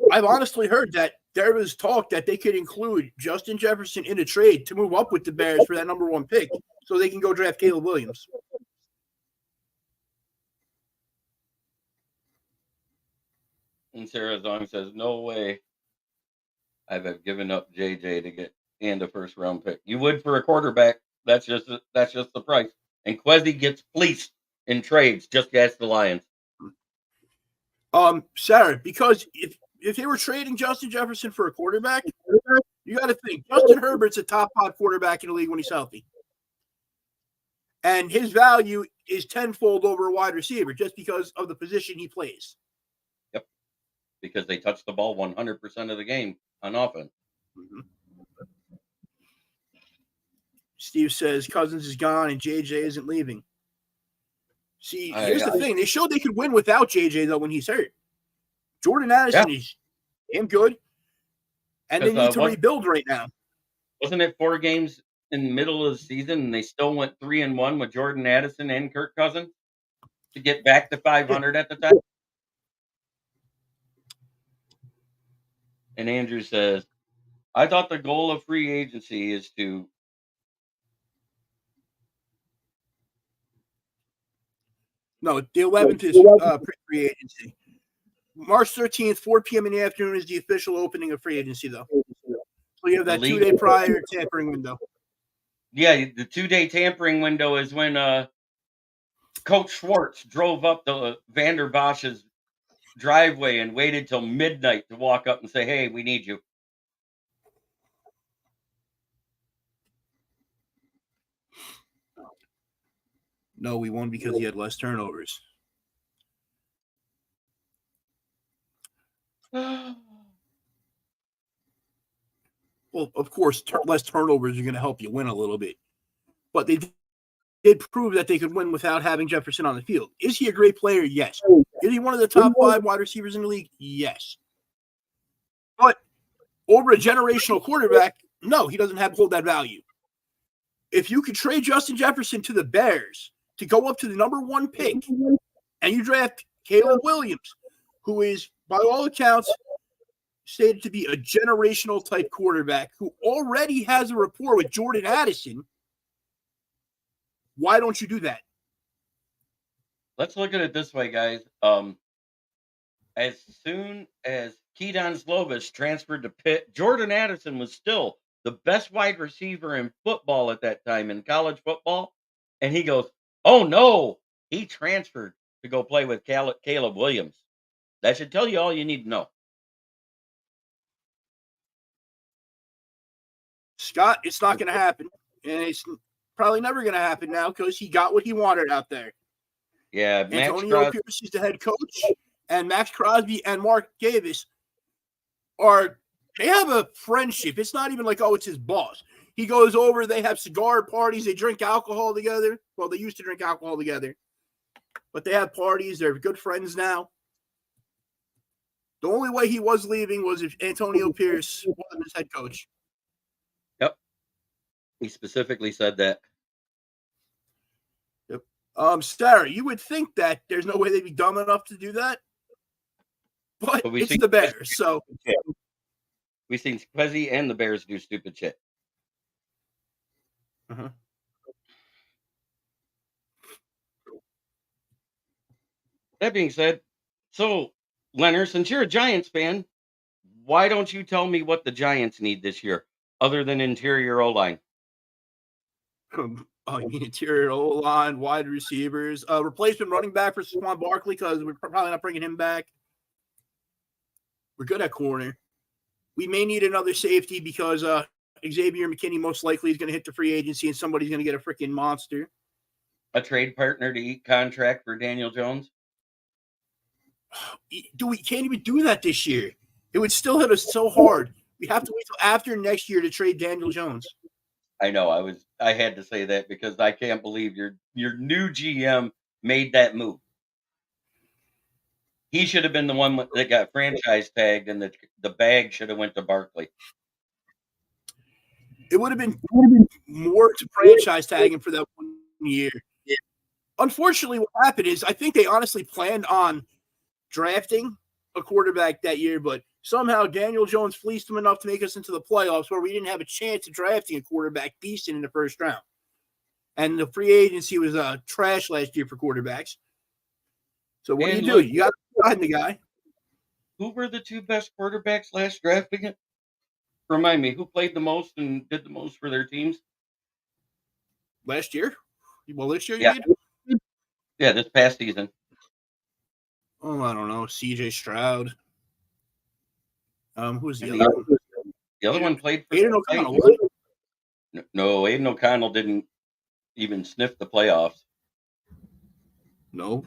I've honestly heard that there was talk that they could include Justin Jefferson in a trade to move up with the Bears for that number 1 pick so they can go draft Caleb Williams. And Sarah Zong says, "No way. I've given up JJ to get and a first round pick. You would for a quarterback. That's just the price." And Quezzy gets fleeced in trades. Just ask the Lions. Sarah, because if they were trading Justin Jefferson for a quarterback, you got to think Justin Herbert's a top 5 quarterback in the league when he's healthy, and his value is tenfold over a wide receiver just because of the position he plays. Yep, because they touch the ball 100% of the game on offense. Mm-hmm. Steve says Cousins is gone and JJ isn't leaving. See, here's the thing. They showed they could win without JJ, though, when he's hurt. Jordan Addison is damn good, and they need to rebuild right now. Wasn't it 4 games in the middle of the season, and they still went 3-1 with Jordan Addison and Kirk Cousins to get back to 500 at the time? And Andrew says, I thought the goal of free agency is to No, the 11th is free agency. March 13th, 4 p.m. in the afternoon is the official opening of free agency, though. So you have that 2-day prior tampering window. Yeah, the 2-day tampering window is when Coach Schwartz drove up the Vander Bosch's driveway and waited till midnight to walk up and say, "Hey, we need you." No, we won because he had less turnovers. Well, of course, less turnovers are going to help you win a little bit. But they did prove that they could win without having Jefferson on the field. Is he a great player? Yes. Is he one of the top 5 wide receivers in the league? Yes. But over a generational quarterback, no, he doesn't hold that value. If you could trade Justin Jefferson to the Bears to go up to the number 1 pick, and you draft Caleb Williams, who is, by all accounts, stated to be a generational type quarterback who already has a rapport with Jordan Addison, why don't you do that? Let's look at it this way, guys. As soon as Keaton Slovis transferred to Pitt, Jordan Addison was still the best wide receiver in football at that time, in college football. And he goes, "Oh, no, he transferred to go play with Caleb Williams." That should tell you all you need to know. Scott, it's not going to happen. And it's probably never going to happen now because he got what he wanted out there. Yeah, Antonio Pierce is the head coach, and Max Crosby and Mark Davis they have a friendship. It's not even like, oh, it's his boss. He goes over, they have cigar parties, they drink alcohol together. Well, they used to drink alcohol together. But they have parties. They're good friends now. The only way he was leaving was if Antonio Pierce wasn't his head coach. Yep. He specifically said that. Yep. Sarah, you would think that there's no way they'd be dumb enough to do that. But it's the Bears, so. We've seen Quezzy and the Bears do stupid shit. Uh-huh. That being said, so, Leonard, since you're a Giants fan, why don't you tell me what the Giants need this year, other than interior O-line? You mean interior O-line, wide receivers, replacement running back for Saquon Barkley because we're probably not bringing him back. We're good at corner. We may need another safety because Xavier McKinney most likely is going to hit the free agency and somebody's going to get a freaking monster. A trade partner to eat contract for Daniel Jones? We can't even do that this year. It would still hit us so hard. We have to wait till after next year to trade Daniel Jones. I know. I had to say that because I can't believe your new GM made that move. He should have been the one that got franchise tagged, and the bag should have went to Barkley. It would have been more to franchise tag him for that 1 year. Yeah. Unfortunately, what happened is I think they honestly planned on drafting a quarterback that year, but somehow Daniel Jones fleeced him enough to make us into the playoffs where we didn't have a chance of drafting a quarterback decent in the first round. And the free agency was trash last year for quarterbacks. So what do? You got to find the guy. Who were the two best quarterbacks last draft again? Remind me, who played the most and did the most for their teams? Last year? Well, this year you Yeah. mean? Yeah, this past season. Oh, I don't know. C.J. Stroud. Who's the And other one? the other one played for Aiden the O'Connell. Titans. Was it? No, Aiden O'Connell didn't even sniff the playoffs. No.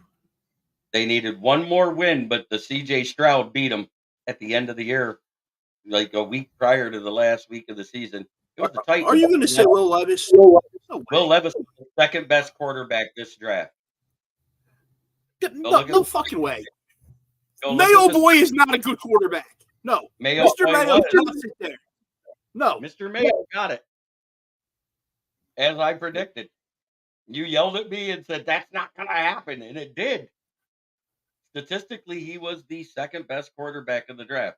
They needed one more win, but the C.J. Stroud beat them at the end of the year, like a week prior to the last week of the season. It was the Titans. Are you going to say Will Levis? No way. Will Levis was the second best quarterback this draft. No fucking way. Go look Mayo at this. Boy is not a good quarterback. No. Mayo Mr. Boy Mayo was. does not sit there. No. Mr. Mayo got it. As I predicted. You yelled at me and said, that's not going to happen. And it did. Statistically, he was the second best quarterback of the draft.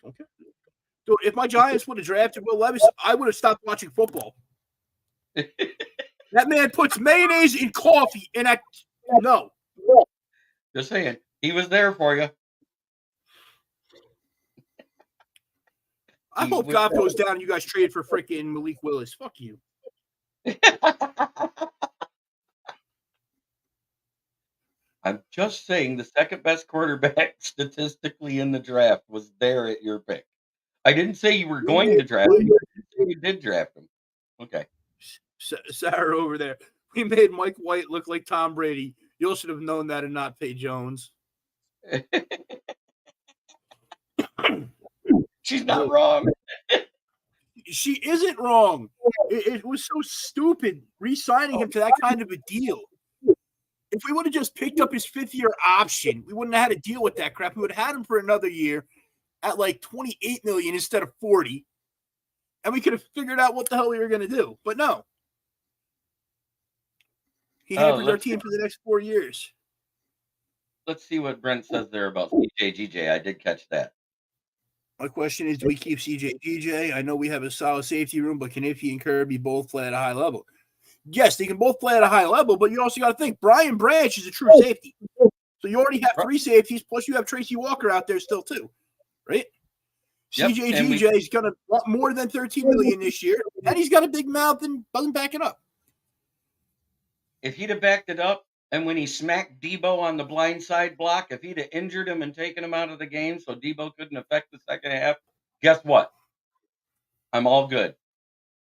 Okay. So if my Giants would have drafted Will Levis, I would have stopped watching football. That man puts mayonnaise in coffee, and no. Just saying, he was there for you. I hope God goes down and you guys trade for freaking Malik Willis. Fuck you. I'm just saying the second best quarterback statistically in the draft was there at your pick. I didn't say you were going to draft him. You did draft him. Okay. Sarah over there. We made Mike White look like Tom Brady. You should have known that and not pay Jones. She's not wrong. She isn't wrong. It was so stupid re-signing him to that kind of a deal. If we would have just picked up his fifth-year option, we wouldn't have had to deal with that crap. We would have had him for another year at like $28 million instead of $40, and we could have figured out what the hell we were going to do. But no, he hampers our team for the next 4 years. Let's see what Brent says there about CJ. I did catch that. My question is, do we keep CJ? I know we have a solid safety room, but can Iffy and Kirby both play at a high level? Yes, they can both play at a high level, but you also got to think Brian Branch is a true safety. So you already have 3 safeties, plus you have Tracy Walker out there still too, right? Yep. CJ is going to want more than $13 million this year, and he's got a big mouth and doesn't back it up. If he'd have backed it up, and when he smacked Debo on the blind side block, if he'd have injured him and taken him out of the game so Debo couldn't affect the second half, guess what? I'm all good.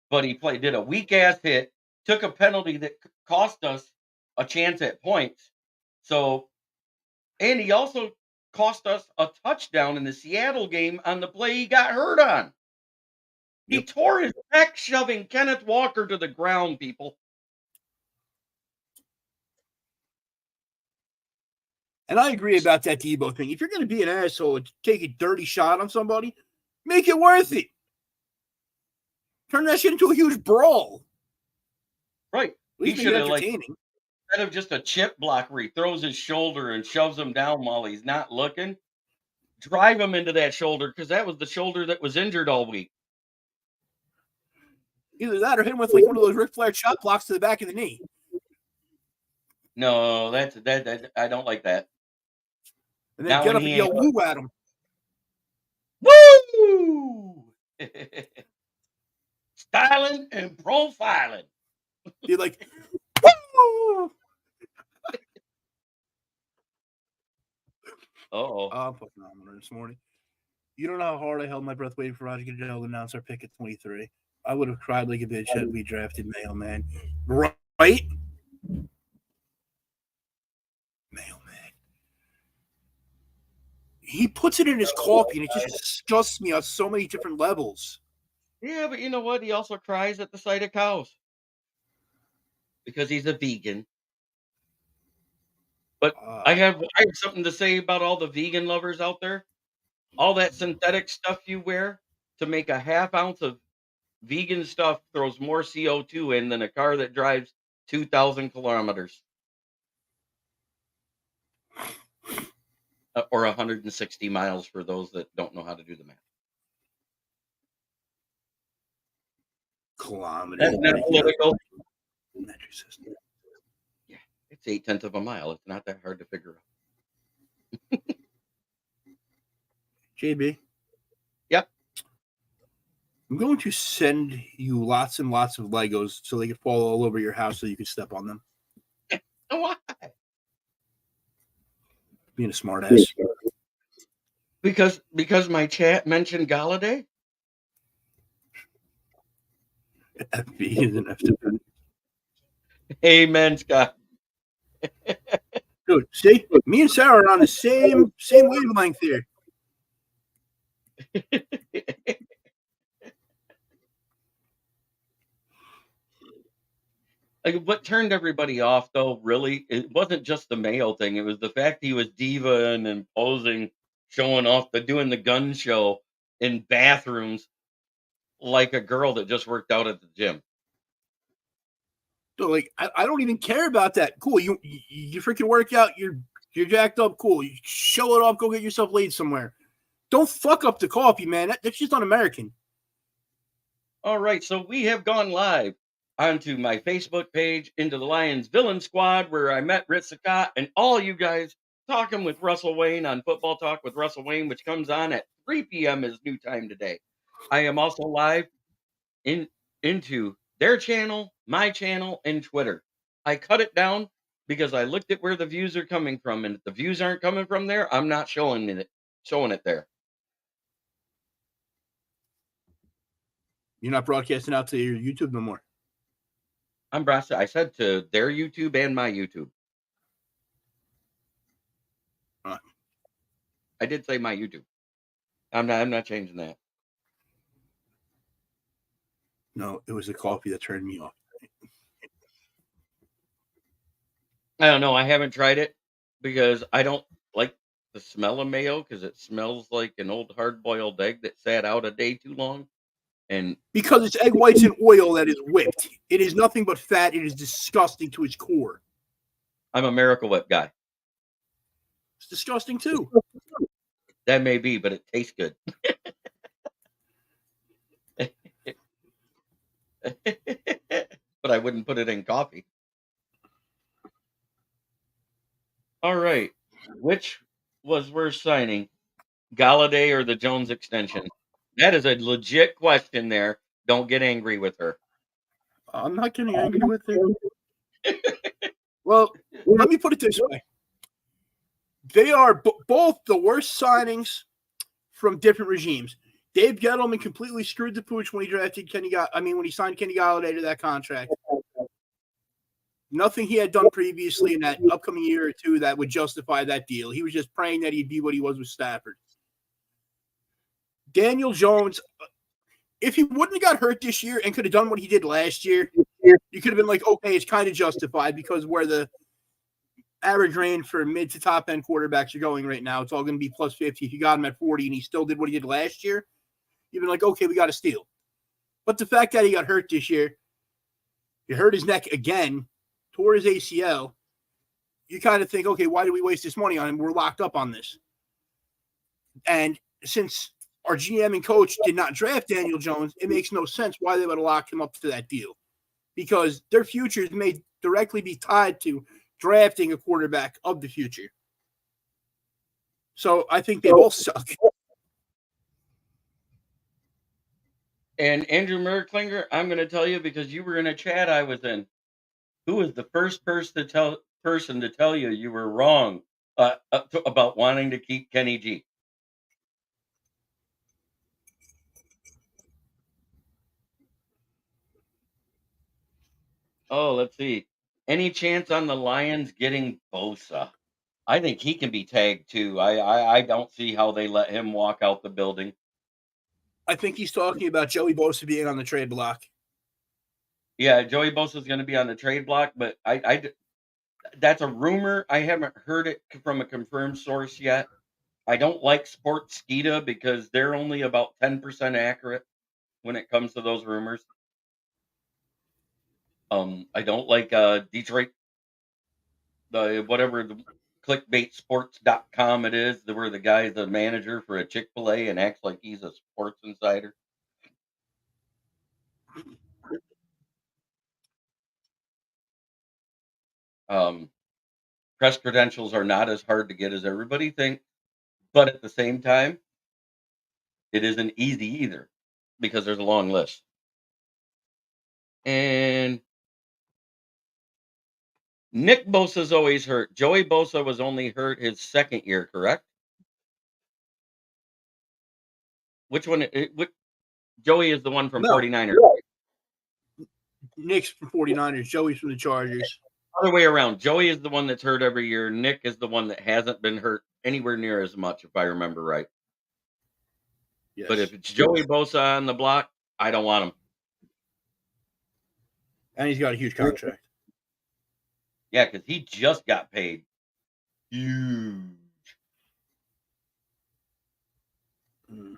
But he did a weak-ass hit, took a penalty that cost us a chance at points. So, and he also cost us a touchdown in the Seattle game on the play he got hurt on. He tore his neck shoving Kenneth Walker to the ground, people. And I agree about that Debo thing. If you're going to be an asshole and take a dirty shot on somebody, make it worth it. Turn that shit into a huge brawl. Right. He should have, like, instead of just a chip block where he throws his shoulder and shoves him down while he's not looking, drive him into that shoulder, because that was the shoulder that was injured all week. Either that or hit him with like one of those Ric Flair shot blocks to the back of the knee. No, that I don't like that. And then get up and yell woo at him. Woo! Styling and profiling. You're like, woo! I'm fucking on this morning. You don't know how hard I held my breath waiting for Roger Goodell to announce our pick at 23. I would have cried like a bitch had we drafted Mailman. Right? Mailman. He puts it in his coffee, and it just disgusts me on so many different levels. Yeah, but you know what? He also cries at the sight of cows. Because he's a vegan. But I have something to say about all the vegan lovers out there. All that synthetic stuff you wear to make a half ounce of vegan stuff throws more CO2 in than a car that drives 2,000 kilometers. Or 160 miles for those that don't know how to do the math. Kilometers. That's not political. Yeah, it's 0.8 of a mile. It's not that hard to figure out. JB. Yep. I'm going to send you lots and lots of Legos so they can fall all over your house so you can step on them. Why? Being a smart ass. Because my chat mentioned Galladay? FB is an F to P. Amen, Scott. Dude, see? Me and Sarah are on the same wavelength here. Like, what turned everybody off, though, really, it wasn't just the male thing. It was the fact he was diva and imposing, showing off, doing the gun show in bathrooms like a girl that just worked out at the gym. So, like, I don't even care about that. Cool, you freaking work out. You're jacked up. Cool, you show it off. Go get yourself laid somewhere. Don't fuck up the coffee, man. That's just un-American. All right, so we have gone live onto my Facebook page, Into the Lions Villain Squad, where I met Rich Scott and all you guys talking with Russell Wayne on Football Talk with Russell Wayne, which comes on at 3 p.m. is new time today. I am also live into their channel, my channel, and Twitter. I cut it down because I looked at where the views are coming from, and if the views aren't coming from there, I'm not showing it there. You're not broadcasting out to your YouTube no more. I said to their YouTube and my YouTube. I did say my YouTube. I'm not changing that. No, it was the coffee that turned me off. I don't know. I haven't tried it because I don't like the smell of mayo because it smells like an old hard-boiled egg that sat out a day too long. And because it's egg whites and oil that is whipped. It is nothing but fat. It is disgusting to its core. I'm a Miracle Whip guy. It's disgusting too. That may be, but it tastes good. But I wouldn't put it in coffee. All right. Which was worse signing, Galladay or the Jones extension? That is a legit question there. Don't get angry with her. I'm not getting angry with it. Well, let me put it this way. They are both the worst signings from different regimes. Dave Gettleman completely screwed the pooch when he drafted when he signed Kenny Galladay to that contract. Nothing he had done previously in that upcoming year or two that would justify that deal. He was just praying that he'd be what he was with Stafford. Daniel Jones, if he wouldn't have got hurt this year and could have done what he did last year, you could have been like, okay, it's kind of justified because where the average range for mid to top end quarterbacks are going right now, it's all going to be plus 50. If you got him at 40 and he still did what he did last year, you've been like, okay, we got a steal. But the fact that he got hurt this year, he hurt his neck again, tore his ACL, you kind of think, okay, why did we waste this money on him? We're locked up on this. And since our GM and coach did not draft Daniel Jones, it makes no sense why they would have locked him up to that deal. Because their futures may directly be tied to drafting a quarterback of the future. So I think they both suck. And Andrew Merklinger, I'm going to tell you because you were in a chat I was in. Who was the first person to tell you you were wrong about wanting to keep Kenny G? Oh, let's see. Any chance on the Lions getting Bosa? I think he can be tagged too. I don't see how they let him walk out the building. I think he's talking about Joey Bosa being on the trade block. Yeah, Joey Bosa is going to be on the trade block, but that's a rumor. I haven't heard it from a confirmed source yet. I don't like Sportskeeda because they're only about 10% accurate when it comes to those rumors. I don't like Detroit, whatever the clickbaitsports.com it is, where the guy's a manager for a Chick-fil-A and acts like he's a sports insider. Press credentials are not as hard to get as everybody thinks, but at the same time, it isn't easy either because there's a long list. And Nick Bosa's always hurt. Joey Bosa was only hurt his second year, correct? Which one? Joey is the one from No. 49ers. Nick's from 49ers. Joey's from the Chargers. Other way around. Joey is the one that's hurt every year. Nick is the one that hasn't been hurt anywhere near as much, if I remember right. Yes. But if it's Joey Bosa on the block, I don't want him. And he's got a huge contract. Yeah, because he just got paid. Huge. Mm.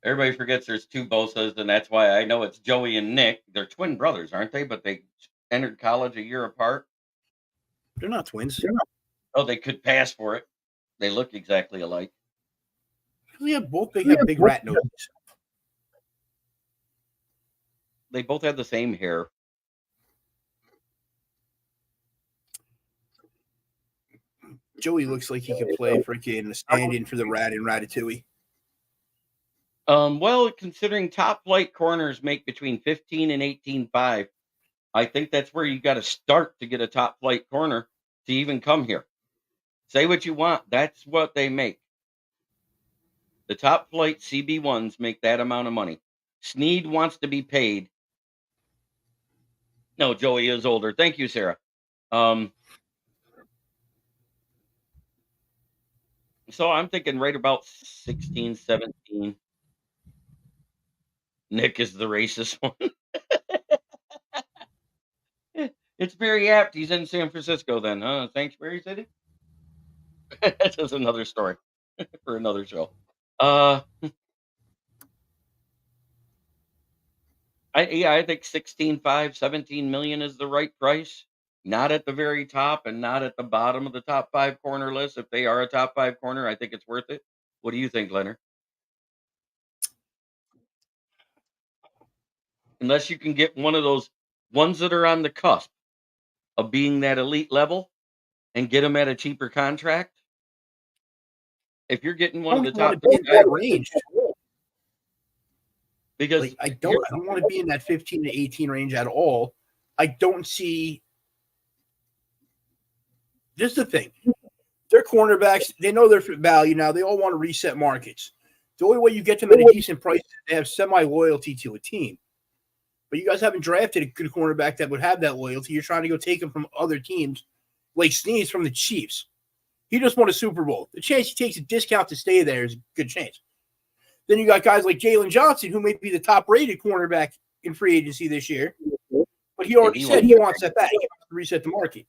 Everybody forgets there's two Bosas, and that's why I know it's Joey and Nick. They're twin brothers, aren't they? But they entered college a year apart. They're not twins. Oh, they could pass for it. They look exactly alike. They have big rat noses. They both have the same hair. Joey looks like he could play freaking stand-in for the rat in Ratatouille. Well, considering top flight corners make between 15 and 18.5, I think that's where you got to start to get a top flight corner to even come here. Say what you want. That's what they make. The top flight CB1s make that amount of money. Snead wants to be paid. No, Joey is older. Thank you, Sarah. So I'm thinking right about 16, 17. Nick is the racist one. It's very apt. He's in San Francisco then, huh? Sanctuary City? That's just another story for another show. I think 16.5, 17 million is the right price. Not at the very top and not at the bottom of the top 5 corner list. If they are a top 5 corner, I think it's worth it. What do you think, Leonard? Unless you can get one of those ones that are on the cusp of being that elite level and get them at a cheaper contract. If you're getting one of the top range, because like, I don't want to be in that 15 to 18 range at all. I don't see. This is the thing. Their cornerbacks, they know their value now. They all want to reset markets. The only way you get them at a decent price is they have semi-loyalty to a team. But you guys haven't drafted a good cornerback that would have that loyalty. You're trying to go take him from other teams, like Snead's from the Chiefs. He just won a Super Bowl. The chance he takes a discount to stay there is a good chance. Then you got guys like Jalen Johnson, who may be the top-rated cornerback in free agency this year. But he already said he wants that back. He wants to reset the market.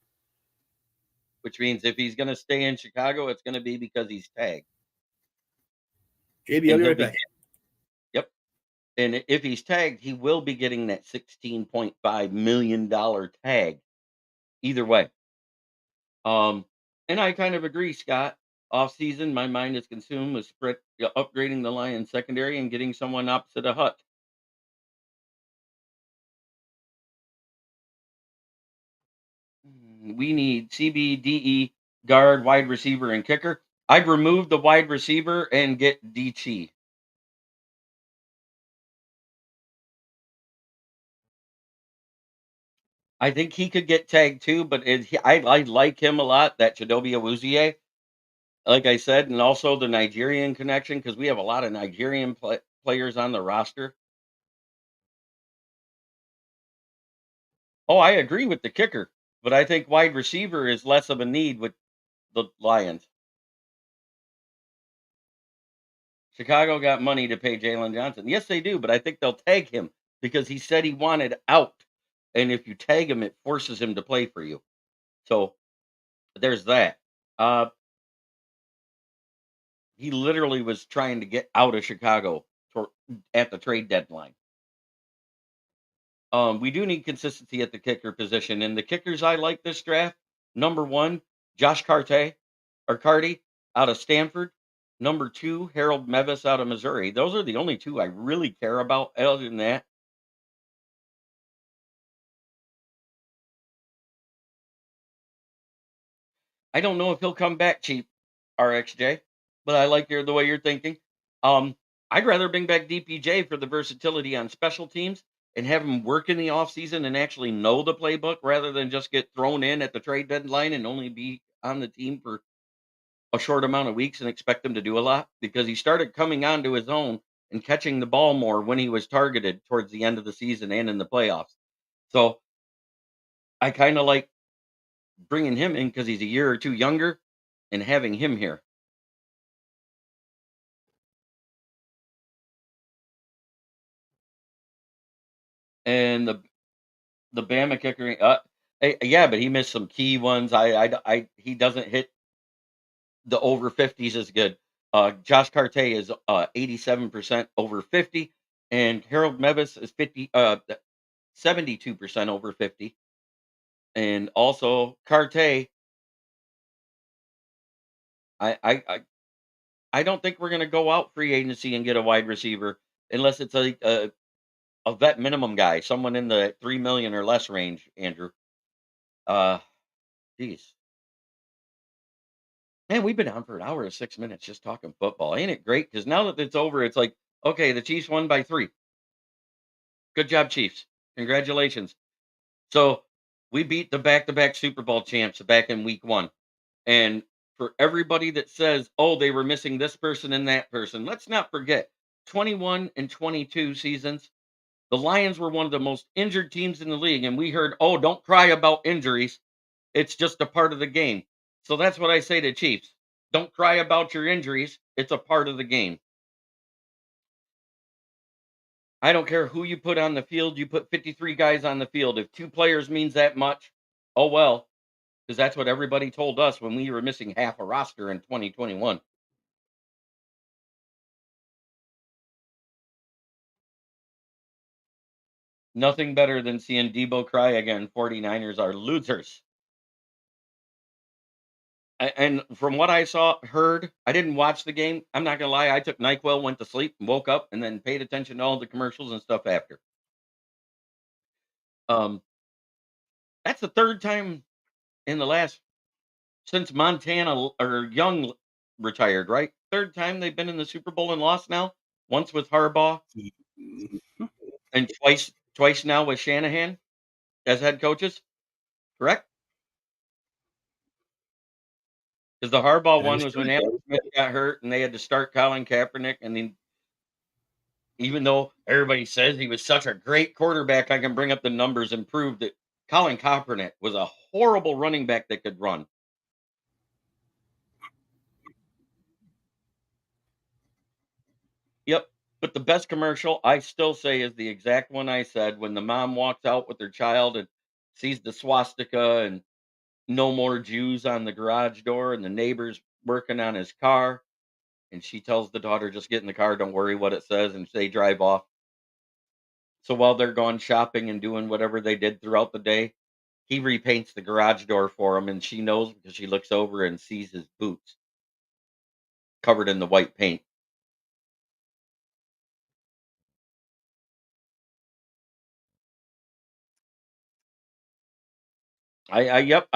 Which means if he's going to stay in Chicago, it's going to be because he's tagged. JB, I'll be right back. Yep. And if he's tagged, he will be getting that $16.5 million tag. Either way. And I kind of agree, Scott. Off season, my mind is consumed with upgrading the Lions secondary and getting someone opposite a Hut. We need CBDE, guard, wide receiver, and kicker. I'd remove the wide receiver and get DT. I think he could get tagged too, but I like him a lot, that Chidobe Awuzie. Like I said, and also the Nigerian connection, because we have a lot of Nigerian players on the roster. Oh, I agree with the kicker, but I think wide receiver is less of a need with the Lions. Chicago got money to pay Jalen Johnson. Yes, they do, but I think they'll tag him because he said he wanted out. And if you tag him, it forces him to play for you. So there's that. He literally was trying to get out of Chicago at the trade deadline. We do need consistency at the kicker position. And the kickers I like this draft, number 1, Josh Carty out of Stanford. Number 2, Harold Mevis out of Missouri. Those are the only two I really care about. Other than that, I don't know if he'll come back cheap, RXJ, but I like the way you're thinking. Um, I'd rather bring back DPJ for the versatility on special teams and have him work in the offseason and actually know the playbook rather than just get thrown in at the trade deadline and only be on the team for a short amount of weeks and expect him to do a lot because he started coming onto his own and catching the ball more when he was targeted towards the end of the season and in the playoffs. So I kind of like bringing him in because he's a year or two younger and having him here. And the Bama kicker, yeah, but he missed some key ones. He doesn't hit the over 50s as good. Josh Cartay is 87% over 50, and Harold Mevis is 72% over 50. And also Cartay, I I I, I don't think we're gonna go out free agency and get a wide receiver unless it's a vet minimum guy, someone in the 3 million or less range, Andrew. Uh geez. Man, we've been on for an hour and 6 minutes just talking football. Ain't it great? Because now that it's over, it's like, okay, the Chiefs won by 3. Good job, Chiefs. Congratulations. So we beat the back-to-back Super Bowl champs back in week 1. And for everybody that says, oh, they were missing this person and that person, let's not forget 21 and 22 seasons. The Lions were one of the most injured teams in the league. And we heard, oh, don't cry about injuries. It's just a part of the game. So that's what I say to Chiefs. Don't cry about your injuries. It's a part of the game. I don't care who you put on the field. You put 53 guys on the field. If 2 players means that much, oh well, because that's what everybody told us when we were missing half a roster in 2021. Nothing better than seeing Debo cry again. 49ers are losers. And from what I saw, heard, I didn't watch the game. I'm not gonna lie. I took NyQuil, went to sleep, and woke up, and then paid attention to all the commercials and stuff after. Um, that's the third time in the last since Montana or Young retired, right? Third time they've been in the Super Bowl and lost now. Once with Harbaugh, and twice now with Shanahan as head coaches. Correct? Because the Harbaugh That one is was when correct. Alex Smith got hurt and they had to start Colin Kaepernick, and then even though everybody says he was such a great quarterback, I can bring up the numbers and prove that Colin Kaepernick was a horrible running back that could run. Yep. But the best commercial I still say is the exact one I said when the mom walks out with her child and sees the swastika and no more Jews on the garage door and the neighbor's working on his car. And she tells the daughter, just get in the car, don't worry what it says, and they drive off. So while they're gone shopping and doing whatever they did throughout the day, he repaints the garage door for him, and she knows because she looks over and sees his boots covered in the white paint. Yep,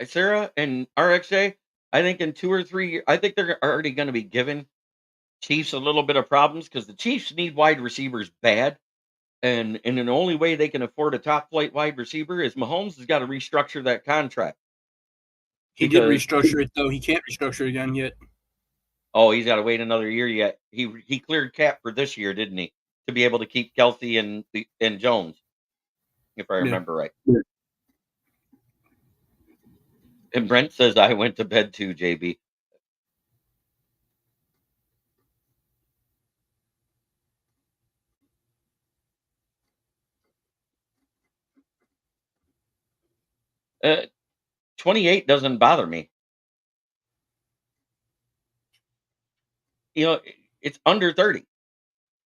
Sarah and RXA. I think in 2 or 3 years, I think they're already going to be giving Chiefs a little bit of problems because the Chiefs need wide receivers bad, and the only way they can afford a top flight wide receiver is Mahomes has got to restructure that contract He did because restructure it, though. He can't restructure it again yet. oh, he's got to wait another year yet. He cleared cap for this year, didn't he, to be able to keep Kelsey and Jones, if I Yeah. remember right. And Brent says I went to bed too, JB. 28 doesn't bother me. You know, it's under 30.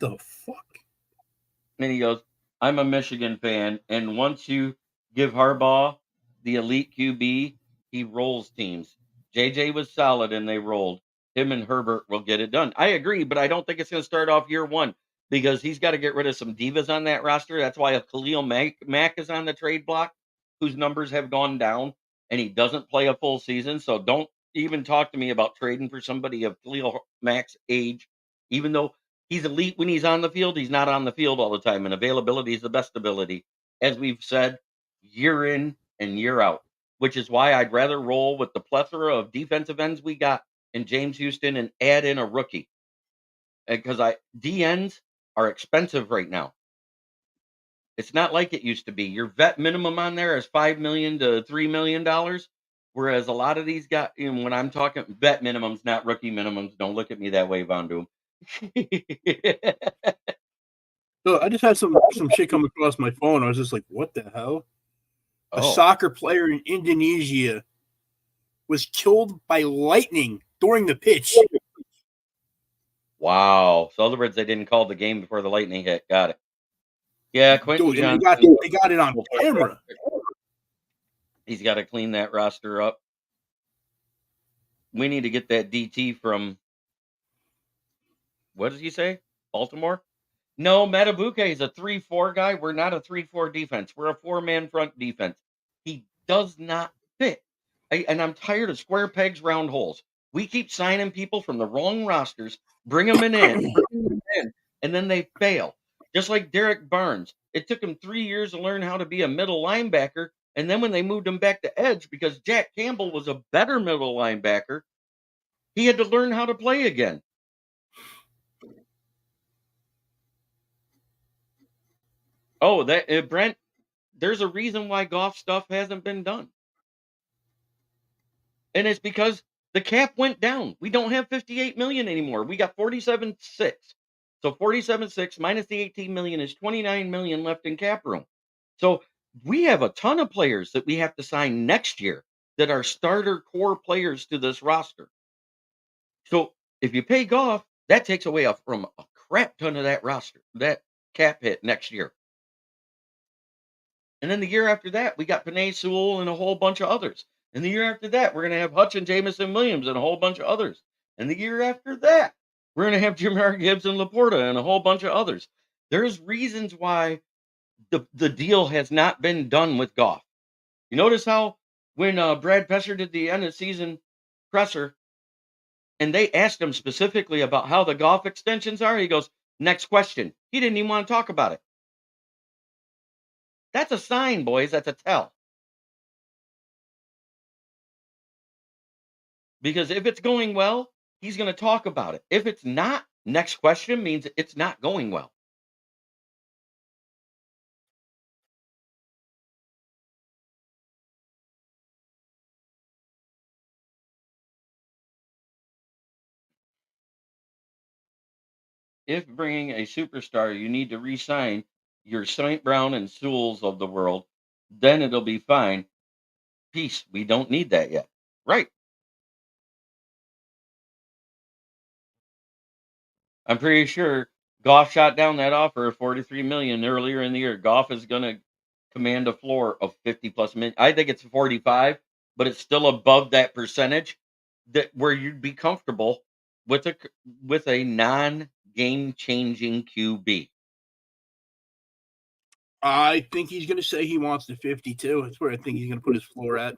The fuck? And he goes, I'm a Michigan fan. And once you give Harbaugh the elite QB, he rolls teams. JJ was solid and they rolled. Him and Herbert will get it done. I agree, but I don't think it's going to start off year one because he's got to get rid of some divas on that roster. That's why if Khalil Mack is on the trade block, whose numbers have gone down. and he doesn't play a full season. So don't even talk to me about trading for somebody of Khalil Mack's age, even though he's elite when he's on the field. He's not on the field all the time, and availability is the best ability, as we've said year in and year out, which is why I'd rather roll with the plethora of defensive ends we got in James Houston and add in a rookie, because DNs are expensive right now. It's not like it used to be. Your vet minimum on there is $5 million to $3 million, whereas a lot of these guys, when I'm talking vet minimums, not rookie minimums. Don't look at me that way, Von Doom. So I just had some shit come across my phone. I was just like, what the hell? A Oh, soccer player in Indonesia was killed by lightning during the pitch. wow. So, in other words, they didn't call the game before the lightning hit. Got it. Yeah, Quentin Dude, and Johnson. they got it on camera. He's got to clean that roster up. We need to get that DT from, what did he say? Baltimore? No, Matabuke is a 3-4 guy. We're not a 3-4 defense. We're a 4-man front defense. He does not fit. And I'm tired of square pegs, round holes. We keep signing people from the wrong rosters, bring them in, and then they fail. Just like Derek Barnes. It took him 3 years to learn how to be a middle linebacker. And then when they moved him back to edge, because Jack Campbell was a better middle linebacker, he had to learn how to play again. Oh, that Brent, there's a reason why Goff stuff hasn't been done. And it's because the cap went down. We don't have 58 million anymore. We got 47.6. So 47.6 minus the 18 million is 29 million left in cap room. So we have a ton of players that we have to sign next year that are starter core players to this roster. So if you pay Goff, that takes away from a crap ton of that roster, that cap hit next year. And then the year after that, we got Penei Sewell and a whole bunch of others. And the year after that, we're going to have Hutchin, Jamison Williams and a whole bunch of others. And the year after that, we're going to have Jamar Gibbs and Laporta and a whole bunch of others. There's reasons why the deal has not been done with Goff. You notice how when Brad Pesser did the end of season presser, and they asked him specifically about how the Goff extensions are, he goes, next question. He didn't even want to talk about it. That's a sign, boys. That's a tell. Because if it's going well, he's going to talk about it. If it's not, next question means it's not going well. If bringing a superstar, you need to re-sign your St. Brown and Sewells of the world, then it'll be fine. Peace. We don't need that yet. Right. I'm pretty sure Goff shot down that offer of 43 million earlier in the year. Goff is going to command a floor of 50 plus million. I think it's 45, but it's still above that percentage that where you'd be comfortable with a non-game changing QB. I think he's going to say he wants the 52. That's where I think he's going to put his floor at.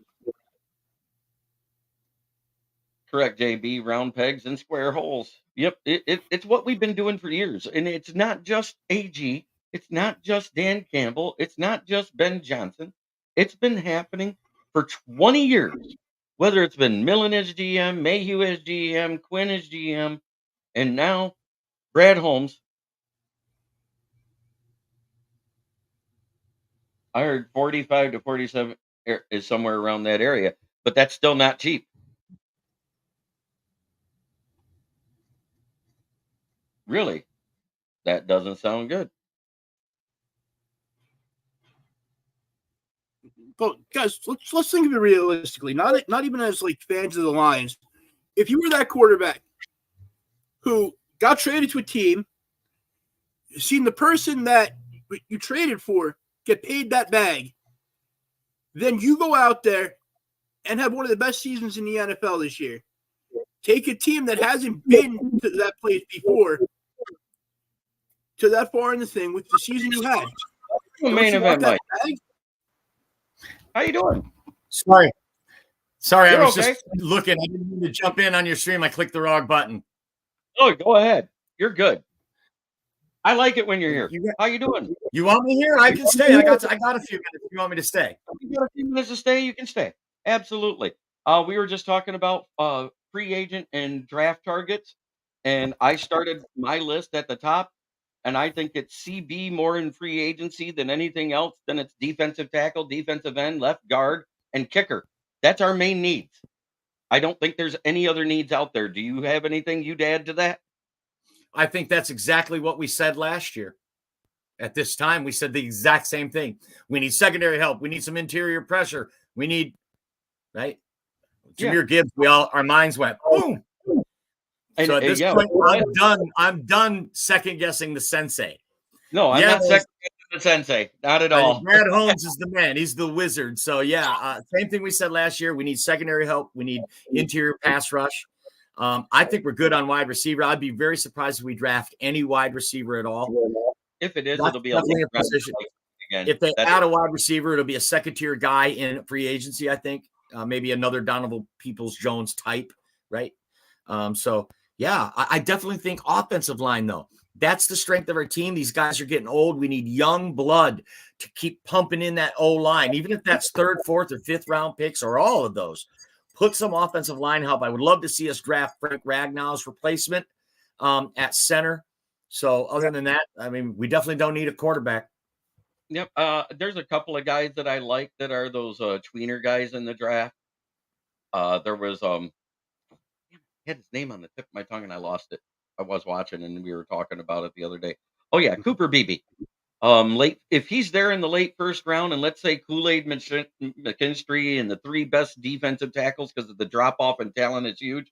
Correct, JB. Round pegs and square holes. Yep, it's what we've been doing for years. And it's not just AG. It's not just Dan Campbell. It's not just Ben Johnson. It's been happening for 20 years. Whether it's been Millen as GM, Mayhew as GM, Quinn as GM, and now Brad Holmes. I heard 45 to 47 is somewhere around that area, but that's still not cheap. Really? That doesn't sound good. But guys, let's think of it realistically. Not even as like fans of the Lions. If you were that quarterback who got traded to a team, seen the person that you traded for get paid that bag, then you go out there and have one of the best seasons in the NFL this year. Take a team that hasn't been to that place before, to that far in the thing with the season you had. Main event, Mike. Bag? How you doing? Sorry, Sorry, You're I was okay. just looking. I didn't mean to jump in on your stream. I clicked the wrong button. Oh, go ahead. You're good. I like it when you're here. You, How you doing? you want me here? I can stay. I got a few minutes. If you want me to stay? You got a few minutes to stay, you can stay. Absolutely. We were just talking about free agent and draft targets, and I started my list at the top, and I think it's CB more in free agency than anything else. Then it's defensive tackle, defensive end, left guard, and kicker. That's our main needs. I don't think there's any other needs out there. Do you have anything you'd add to that? I think that's exactly what we said last year. At this time, we said the exact same thing. We need secondary help. We need some interior pressure. We need, right? Jameer Gibbs, our minds went boom. And, so at this point, I'm done second guessing the sensei. No, I'm not second guessing the sensei. Not at all. Brad Holmes is the man. He's the wizard. So same thing we said last year. We need secondary help. We need interior pass rush. I think we're good on wide receiver. I'd be very surprised if we draft any wide receiver at all. If it is, it'll be a position. Again. If they add a wide receiver, it'll be a second-tier guy in free agency, I think. Maybe another Donovan Peoples-Jones type, right? I definitely think offensive line, though. That's the strength of our team. These guys are getting old. We need young blood to keep pumping in that O-line, even if that's third, fourth, or fifth-round picks or all of those. Put some offensive line help. I would love to see us draft Frank Ragnall's replacement at center. So other than that, I mean, we definitely don't need a quarterback. Yep. There's a couple of guys that I like that are those tweener guys in the draft. There was I had his name on the tip of my tongue and I lost it. I was watching and we were talking about it the other day. Oh yeah, Cooper Beebe. Late if he's there in the late first round, and let's say Kool-Aid, McKinstry, and the three best defensive tackles because of the drop off in talent is huge.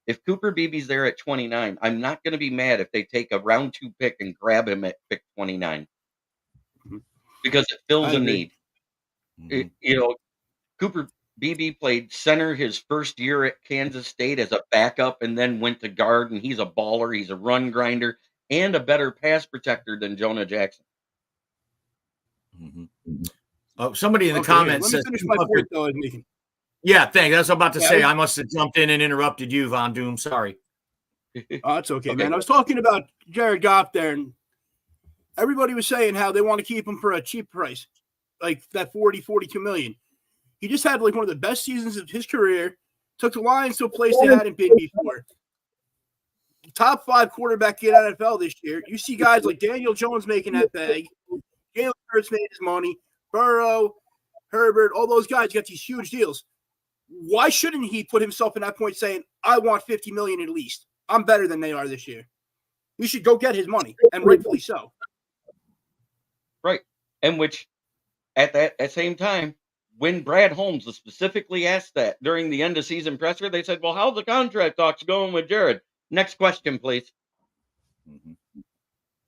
If Cooper Beebe's there at 29, I'm not going to be mad if they take a round 2 pick and grab him at pick 29 because it fills a need. Cooper Beebe played center his first year at Kansas State as a backup and then went to guard, and he's a baller. He's a run grinder and a better pass protector than Jonah Jackson. Oh, somebody in the comments says, finish my point, though, I was making. Yeah, thanks. I was about to say, I must have jumped in and interrupted you, Von Doom. Sorry. That's okay, man. I was talking about Jared Goff there, and everybody was saying how they want to keep him for a cheap price, like that 42 million. He just had like one of the best seasons of his career, took the Lions to a place they hadn't been before. Top 5 quarterback in NFL this year. You see guys like Daniel Jones making that bag. Jalen Hurts made his money. Burrow, Herbert, all those guys got these huge deals. Why shouldn't he put himself in that point saying, I want 50 million at least? I'm better than they are this year. He should go get his money, and rightfully so. Right. And which at that same time, when Brad Holmes was specifically asked that during the end of season presser, they said, well, how's the contract talks going with Jared? Next question, please.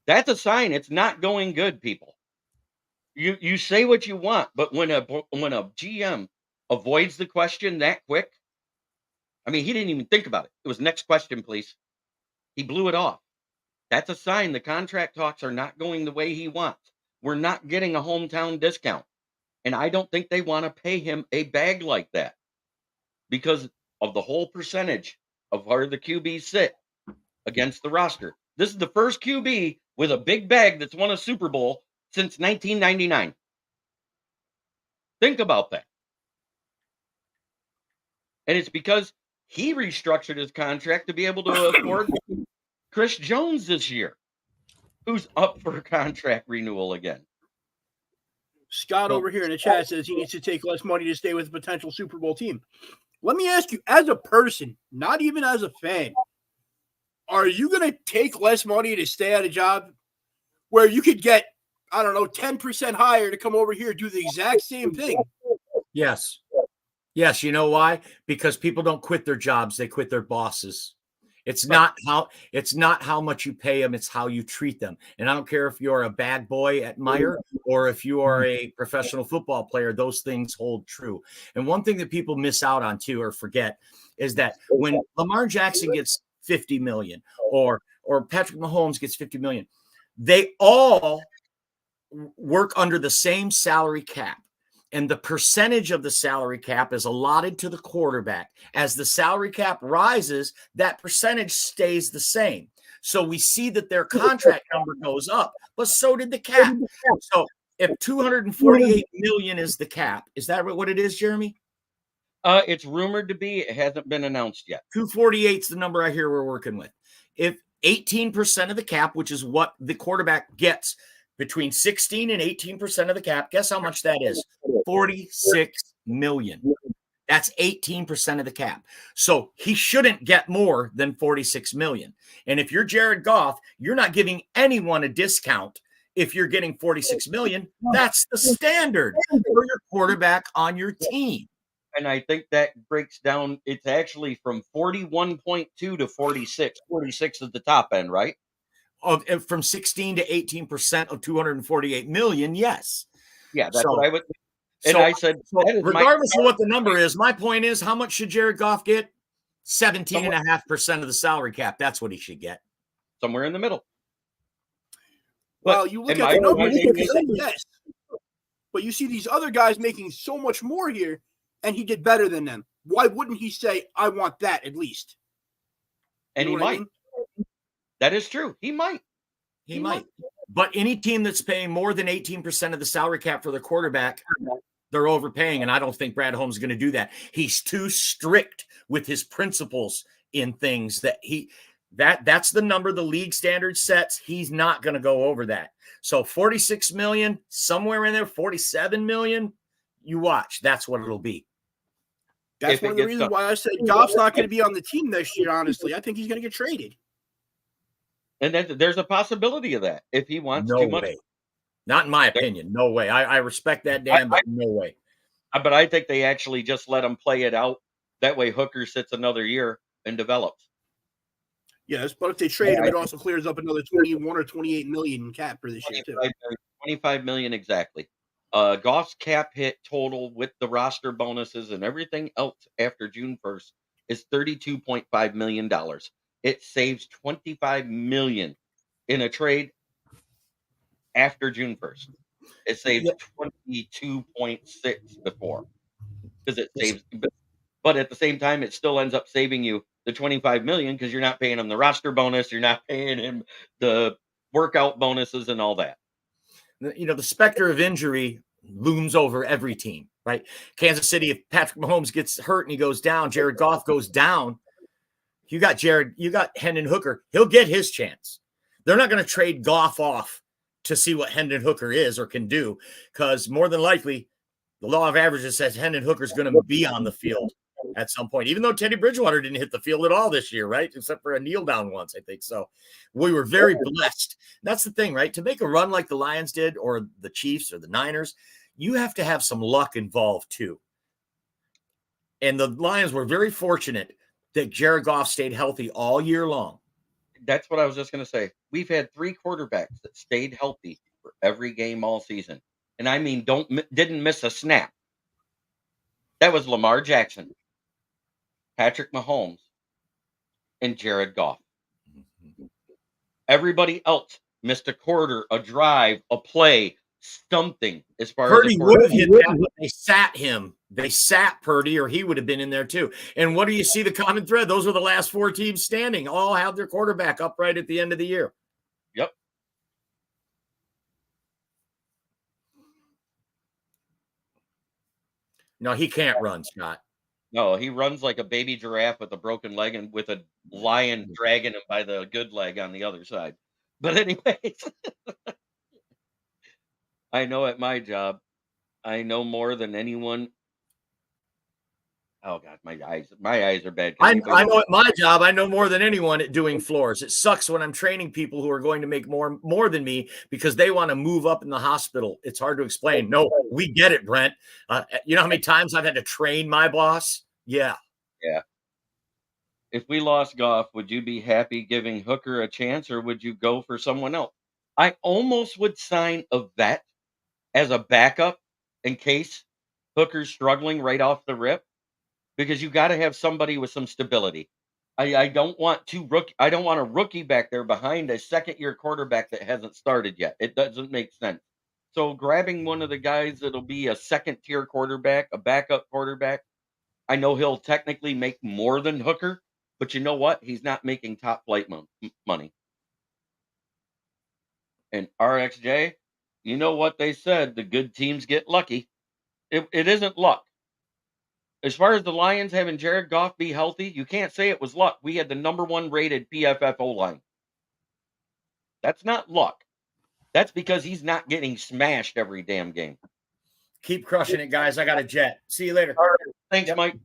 That's a sign it's not going good, people. You say what you want, but when a GM avoids the question that quick, I mean, he didn't even think about it. It was next question, please. He blew it off. That's a sign the contract talks are not going the way he wants. We're not getting a hometown discount. And I don't think they want to pay him a bag like that because of the whole percentage of where the QBs sit against the roster. This is the first QB with a big bag that's won a Super Bowl since 1999. Think about that. And it's because he restructured his contract to be able to afford Chris Jones this year, who's up for a contract renewal again. Scott over here in the chat says he needs to take less money to stay with a potential Super Bowl team. Let me ask you, as a person, not even as a fan, are you going to take less money to stay at a job where you could get, 10% higher to come over here and do the exact same thing? Yes. Yes. You know why? Because people don't quit their jobs. They quit their bosses. It's not how much you pay them. It's how you treat them. And I don't care if you're a bad boy at Meyer or if you are a professional football player, those things hold true. And one thing that people miss out on too, or forget, is that when Lamar Jackson gets 50 million or Patrick Mahomes gets 50 million, they all work under the same salary cap. and the percentage of the salary cap is allotted to the quarterback. As the salary cap rises, that percentage stays the same. So we see that their contract number goes up, but so did the cap. So if 248 million is the cap, is that what it is, Jeremy? It's rumored to be. It hasn't been announced yet. 248 is the number I hear we're working with. If 18% of the cap, which is what the quarterback gets between 16 and 18% of the cap, guess how much that is? 46 million. That's 18% of the cap. So he shouldn't get more than 46 million. And if you're Jared Goff, you're not giving anyone a discount if you're getting 46 million. That's the standard for your quarterback on your team. And I think that breaks down. It's actually from 41.2 to 46. 46 is the top end, right? From 16 to 18% of 248 million, yes. Yeah, that's what I would. And So I said, regardless of what the number is, my point is, how much should Jared Goff get? 17.5% of the salary cap. That's what he should get. Somewhere in the middle. Well, you look at the numbers, yes. But you see these other guys making so much more here, and he did better than them. Why wouldn't he say, I want that at least? And he might. That is true. He might. He might. But any team that's paying more than 18% of the salary cap for their quarterback, they're overpaying. And I don't think Brad Holmes is going to do that. He's too strict with his principles in things that's the number the league standard sets. He's not going to go over that. So 46 million, somewhere in there, 47 million, you watch. That's what it'll be. That's one of the reasons why I said Goff's not going to be on the team next year, honestly. I think he's going to get traded. And then there's a possibility of that if he wants too much. Way. Not in my opinion. No way. I respect that, Dan, but no way. But I think they actually just let him play it out. That way Hooker sits another year and develops. Yes, but if they trade him, it also clears up another 21 or 28 million in cap for this year, too. 25 million exactly. Goff's cap hit total with the roster bonuses and everything else after June 1st is $32.5 million. It saves $25 million in a trade after June 1st. It saves 22.6 before because it saves, but at the same time, it still ends up saving you the 25 million because you're not paying him the roster bonus, you're not paying him the workout bonuses and all that. You know, the specter of injury looms over every team, right? Kansas City, if Patrick Mahomes gets hurt and he goes down, Jared Goff goes down. You got Hendon Hooker. He'll get his chance. They're not going to trade Goff off to see what Hendon Hooker is or can do, because more than likely, the law of averages says Hendon Hooker's going to be on the field at some point, even though Teddy Bridgewater didn't hit the field at all this year, right? Except for a kneel down once, I think. So we were very blessed. That's the thing, right? To make a run like the Lions did or the Chiefs or the Niners, you have to have some luck involved too. And the Lions were very fortunate that Jared Goff stayed healthy all year long. That's what I was just going to say. We've had 3 quarterbacks that stayed healthy for every game all season. And I mean, didn't miss a snap. That was Lamar Jackson, Patrick Mahomes, and Jared Goff. Everybody else missed a quarter, a drive, a play, something as far Purdy as would have hit that, but they sat him. They sat Purdy, or he would have been in there too. And what do you see the common thread? Those are the last 4 teams standing. All have their quarterback upright at the end of the year. Yep. No, he can't run, Scott. No, he runs like a baby giraffe with a broken leg and with a lion dragging him by the good leg on the other side. But anyways, I know at my job, I know more than anyone. Oh God, my eyes are bad. I know at my job, I know more than anyone at doing floors. It sucks when I'm training people who are going to make more than me because they want to move up in the hospital. It's hard to explain. No, we get it, Brent. You know how many times I've had to train my boss? Yeah. Yeah. If we lost Goff, would you be happy giving Hooker a chance, or would you go for someone else? I almost would sign a vet as a backup in case Hooker's struggling right off the rip. Because you got to have somebody with some stability. I don't want I don't want a rookie back there behind a second-year quarterback that hasn't started yet. It doesn't make sense. So grabbing one of the guys that'll be a second-tier quarterback, a backup quarterback, I know he'll technically make more than Hooker, but you know what? He's not making top flight money. And RXJ, you know what they said, the good teams get lucky. It isn't luck. As far as the Lions having Jared Goff be healthy, you can't say it was luck. We had the number 1 rated PFF O-line. That's not luck. That's because he's not getting smashed every damn game. Keep crushing it, guys. I got a jet. See you later. All right. Thanks, Yep. Mike.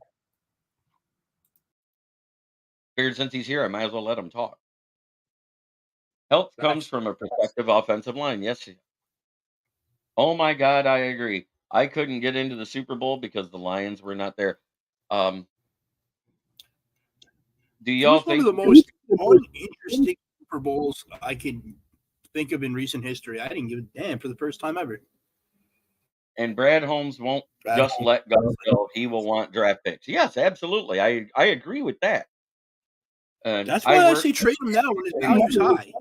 Figured since he's here, I might as well let him talk. Help comes from a protective offensive line. Yes. Oh my God, I agree. I couldn't get into the Super Bowl because the Lions were not there. Do It y'all was one of think the most uninteresting Super Bowls I can think of in recent history. I didn't give a damn for the first time ever. and Brad Holmes won't Brad just Holmes. let go go. He will want draft picks. Yes, absolutely. I agree with that. And That's why I say trade him now when his value's high.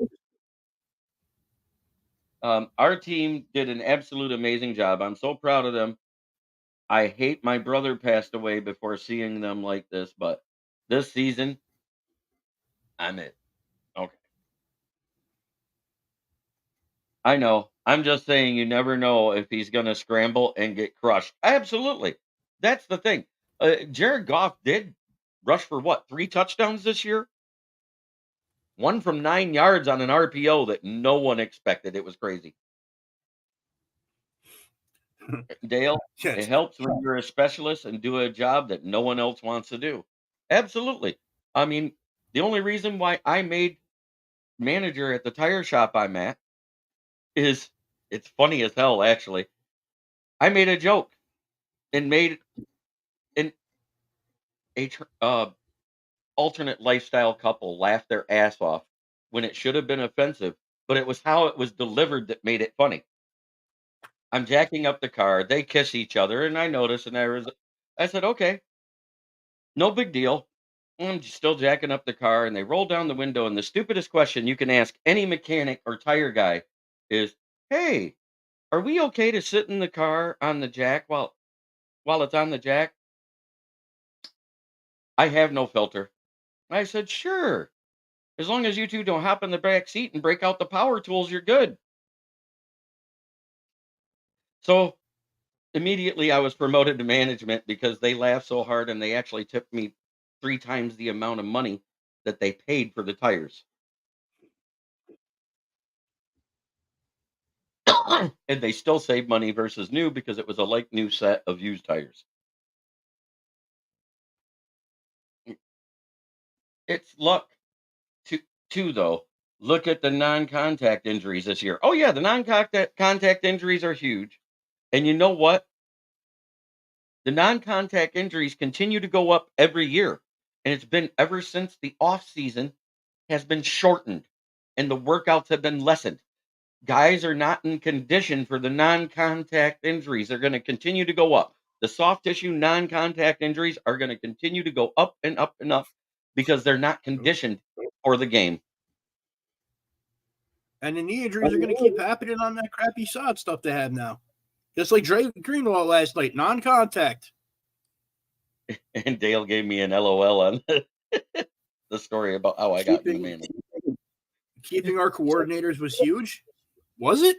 Our team did an absolute amazing job. I'm so proud of them. I hate my brother passed away before seeing them like this, but this season, I'm it. Okay. I know. I'm just saying you never know if he's going to scramble and get crushed. Absolutely. That's the thing. Jared Goff did rush for what? 3 touchdowns this year? 1 from 9 yards on an RPO that no one expected. It was crazy. Dale, Yes. it helps when you're a specialist and do a job that no one else wants to do. Absolutely. I mean, the only reason why I made manager at the tire shop I'm at is it's funny as hell, actually. I made a joke and made an alternate lifestyle couple laugh their ass off when it should have been offensive, but it was how it was delivered that made it funny. I'm jacking up the car, they kiss each other, and I notice, and I said, okay, no big deal. I'm still jacking up the car, and they roll down the window, and the stupidest question you can ask any mechanic or tire guy is, "Hey, are we okay to sit in the car on the jack while it's on the jack?" I have no filter. I said, "Sure, as long as you two don't hop in the back seat and break out the power tools, you're good." So immediately, I was promoted to management because they laughed so hard, and they actually tipped me 3 times the amount of money that they paid for the tires. And they still save money versus new because it was a like new set of used tires. It's luck too though. Look at the non-contact injuries this year. Oh yeah, the non-contact injuries are huge. And you know what? The non-contact injuries continue to go up every year. And it's been ever since the off season has been shortened and the workouts have been lessened. Guys are not in condition for the non-contact injuries. They're going to continue to go up. The soft tissue non-contact injuries are going to continue to go up and up and up because they're not conditioned for the game. And the knee injuries are going to keep happening on that crappy sod stuff they have now. Just like Dre Greenwald last night, non-contact. And Dale gave me an LOL on the story about how I got in the man. Keeping our coordinators was huge. Was it?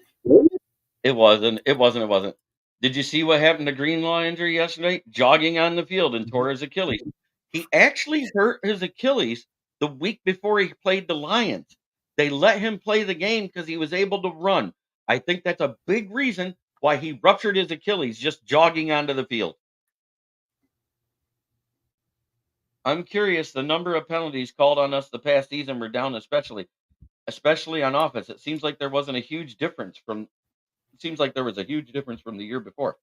It wasn't. It wasn't. Did you see what happened to Greenlaw injury yesterday? Jogging on the field and tore his Achilles. He actually hurt his Achilles the week before he played the Lions. They let him play the game because he was able to run. I think that's a big reason why he ruptured his Achilles just jogging onto the field. I'm curious, the number of penalties called on us the past season were down, especially on offense. It seems like there was a huge difference from the year before.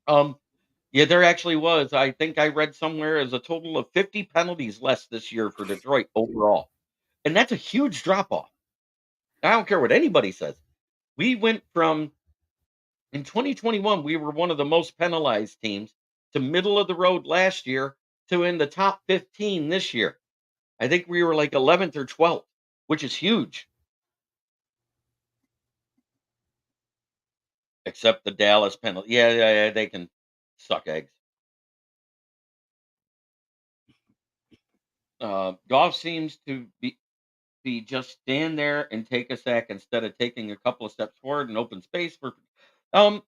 Yeah, there actually was. I think I read somewhere as a total of 50 penalties less this year for Detroit overall. And that's a huge drop off. I don't care what anybody says. We went from in 2021, we were one of the most penalized teams to middle of the road last year to in the top 15 this year. I think we were like 11th or 12th, which is huge. except the Dallas penalty. Yeah, they can suck eggs. Goff seems to be just stand there and take a sack instead of taking a couple of steps forward and open space for. Um,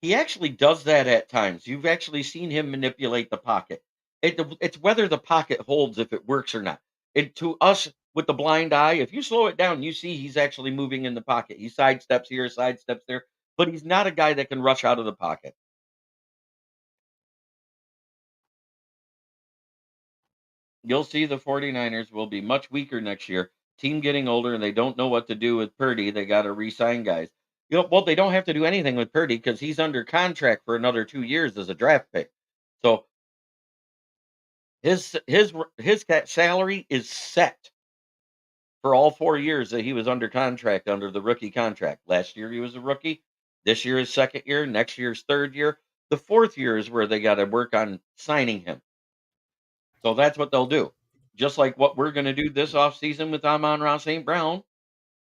he actually does that at times. You've actually seen him manipulate the pocket. It's whether the pocket holds if it works or not. And to us with the blind eye, if you slow it down, you see he's actually moving in the pocket. He sidesteps here, sidesteps there, but he's not a guy that can rush out of the pocket. You'll see the 49ers will be much weaker next year. Team getting older and they don't know what to do with Purdy. They got to re-sign guys. Well, they don't have to do anything with Purdy because he's under contract for another 2 years as a draft pick. So his salary is set for all 4 years that he was under contract under the rookie contract. Last year he was a rookie. This year is second year. Next year's third year. The fourth year is where they got to work on signing him. So that's what they'll do. Just like what we're going to do this offseason with Amon-Ra St. Brown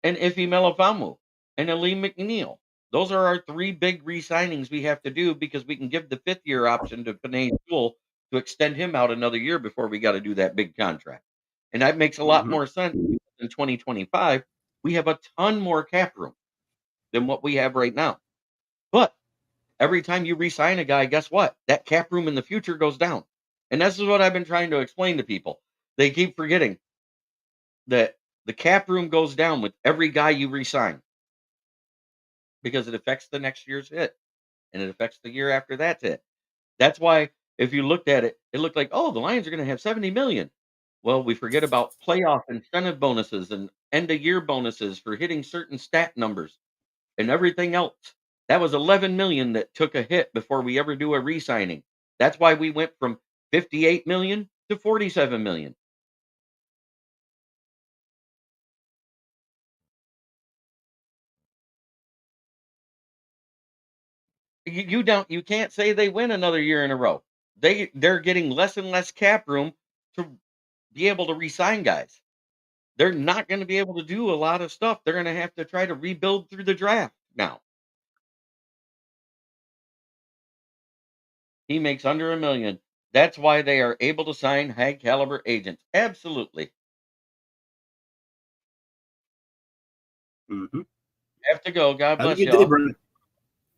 and Ife Melifonwu and Ali McNeil. Those are our three big re-signings we have to do because we can give the fifth-year option to Penei Sewell to extend him out another year before we got to do that big contract. And that makes a lot more sense because in 2025. We have a ton more cap room than what we have right now. But every time you re-sign a guy, guess what? That cap room in the future goes down. And this is what I've been trying to explain to people. They keep forgetting that the cap room goes down with every guy you re-sign because it affects the next year's hit and it affects the year after that's hit. That's why if you looked at it, it looked like, oh, the Lions are going to have 70 million. Well, we forget about playoff incentive bonuses and end of year bonuses for hitting certain stat numbers and everything else. That was 11 million that took a hit before we ever do a re-signing. That's why we went from 58 million to 47 million. You can't say they win another year in a row. They're getting less and less cap room to be able to re-sign guys. They're not going to be able to do a lot of stuff. They're going to have to try to rebuild through the draft now. He makes under a million. That's why they are able to sign high caliber agents. Absolutely. Have to go. God I think bless you did, y'all. Brandon.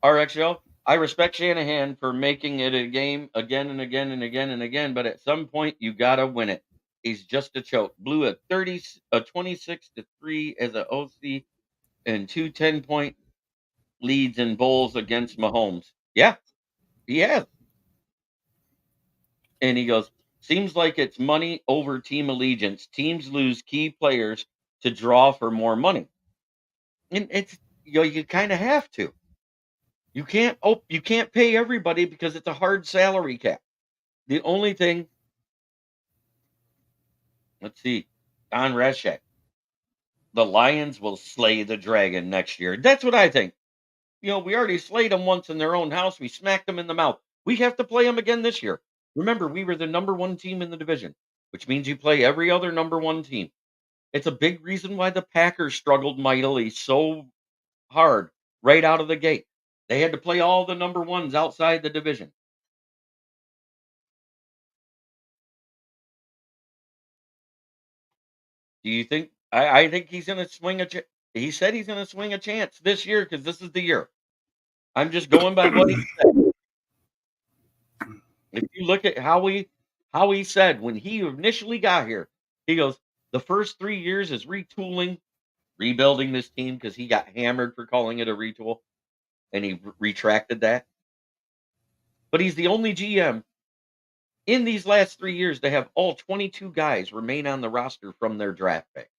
RXO. I respect Shanahan for making it a game again and again and again and again, but at some point you gotta win it. He's just a choke. Blew a 26-3 as a OC and 2 10-point leads in bowls against Mahomes. Yeah, he has. And he goes, seems like it's money over team allegiance. Teams lose key players to draw for more money. And it's you kind of have to. You can't pay everybody because it's a hard salary cap. The only thing, let's see, Don Rashek, the Lions will slay the dragon next year. That's what I think. We already slayed them once in their own house. We smacked them in the mouth. We have to play them again this year. Remember, we were the number one team in the division, which means you play every other number one team. It's a big reason why the Packers struggled mightily so hard right out of the gate. They had to play all the number ones outside the division. Do you think? I think he's going to swing a. He said he's going to swing a chance this year because this is the year. I'm just going by what he said. If you look at how he said when he initially got here, he goes, the first 3 years is retooling, rebuilding this team because he got hammered for calling it a retool, and he retracted that. But he's the only GM in these last 3 years to have all 22 guys remain on the roster from their draft pick.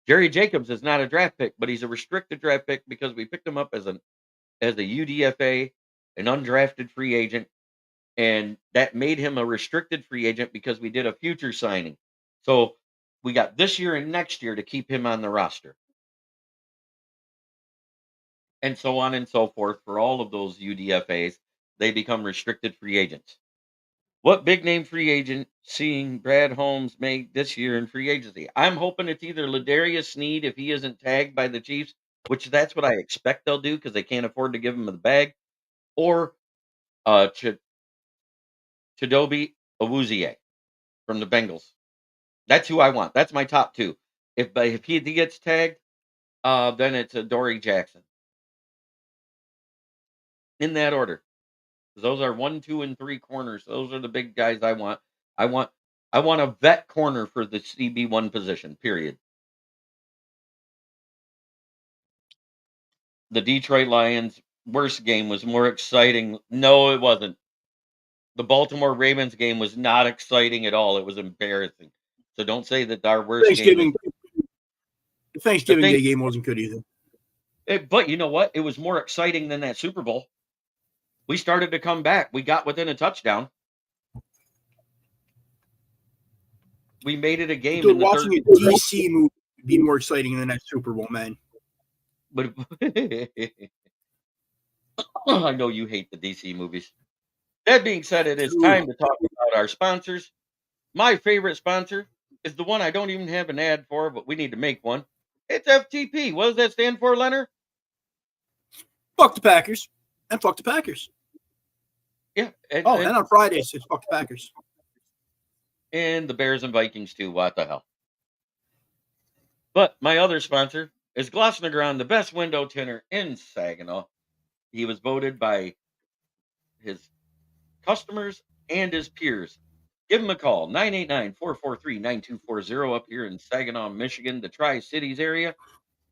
Jerry Jacobs is not a draft pick, but he's a restricted draft pick because we picked him up as a UDFA, an undrafted free agent, and that made him a restricted free agent because we did a future signing. So we got this year and next year to keep him on the roster. And so on and so forth for all of those UDFAs, they become restricted free agents. What big name free agent seeing Brad Holmes make this year in free agency? I'm hoping it's either Ladarius Sneed if he isn't tagged by the Chiefs, which that's what I expect they'll do because they can't afford to give him the bag, or Chidobe Awuzie from the Bengals. That's who I want. That's my top two. If he gets tagged, then it's a Dory Jackson. In that order. Those are 1, 2, and 3 corners. Those are the big guys I want. I want a vet corner for the CB1 position, period. The Detroit Lions' worst game was more exciting. No, it wasn't. The Baltimore Ravens game was not exciting at all. It was embarrassing. So don't say that our worst game is the Thanksgiving Day game wasn't good either. But you know what? It was more exciting than that Super Bowl. We started to come back. We got within a touchdown. We made it a game. Dude, watching a DC movie would be more exciting than that Super Bowl, man. But I know you hate the DC movies. That being said, it is time to talk about our sponsors. My favorite sponsor is the one I don't even have an ad for, but we need to make one. It's FTP. What does that stand for, Leonard? Fuck the Packers. And fuck the Packers. Yeah. And on Fridays, it's fuck the Packers. And the Bears and Vikings, too. What the hell? But my other sponsor is Glossner, the best window tinner in Saginaw. He was voted by his customers and his peers. Give him a call, 989-443-9240 up here in Saginaw, Michigan, the Tri-Cities area.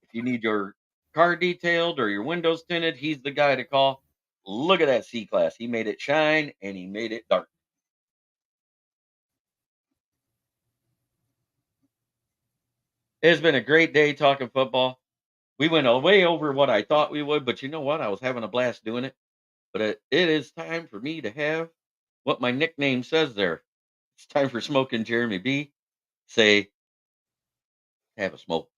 If you need your car detailed or your windows tinted, he's the guy to call. Look at that C-Class. He made it shine, and he made it dark. It's been a great day talking football. We went way over what I thought we would, but you know what? I was having a blast doing it. But it is time for me to have what my nickname says there. It's time for Smokin' Jeremy B. Say, have a smoke.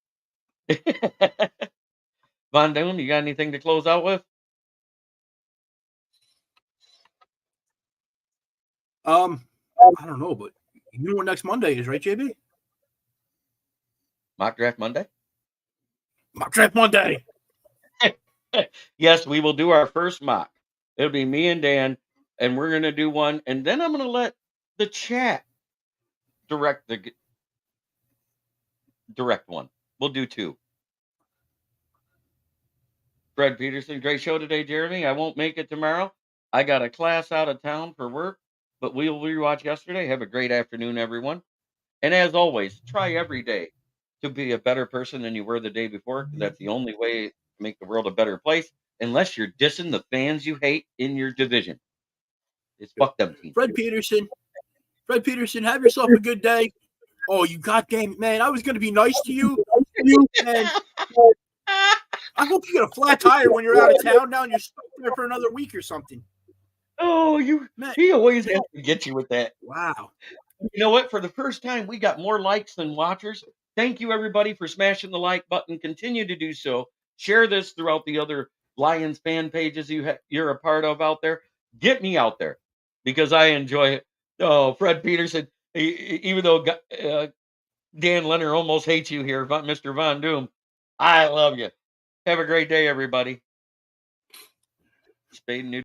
Von Doom, you got anything to close out with? I don't know, but you know what next Monday is, right, JB? Mock Draft Monday? Mock Draft Monday. Yes, we will do our first mock. It'll be me and Dan, and we're going to do one, and then I'm going to let the chat direct one. We'll do 2. Fred Peterson, great show today, Jeremy. I won't make it tomorrow. I got a class out of town for work, but we'll rewatch yesterday. Have a great afternoon, everyone. And as always, try every day to be a better person than you were the day before, because that's the only way to make the world a better place, unless you're dissing the fans you hate in your division. It's fuck them teams. Fred Peterson, have yourself a good day. Oh, you goddamn man! I was going to be nice to you, man. I hope you get a flat tire when you're out of town now and you're stuck there for another week or something. Oh, he always has to get you with that. Wow. You know what? For the first time, we got more likes than watchers. Thank you, everybody, for smashing the like button. Continue to do so. Share this throughout the other Lions fan pages you're a part of out there. Get me out there because I enjoy it. Oh, Fred Peterson, even though Dan Leonard almost hates you here, Mr. Von Doom, I love you. Have a great day, everybody. Spade and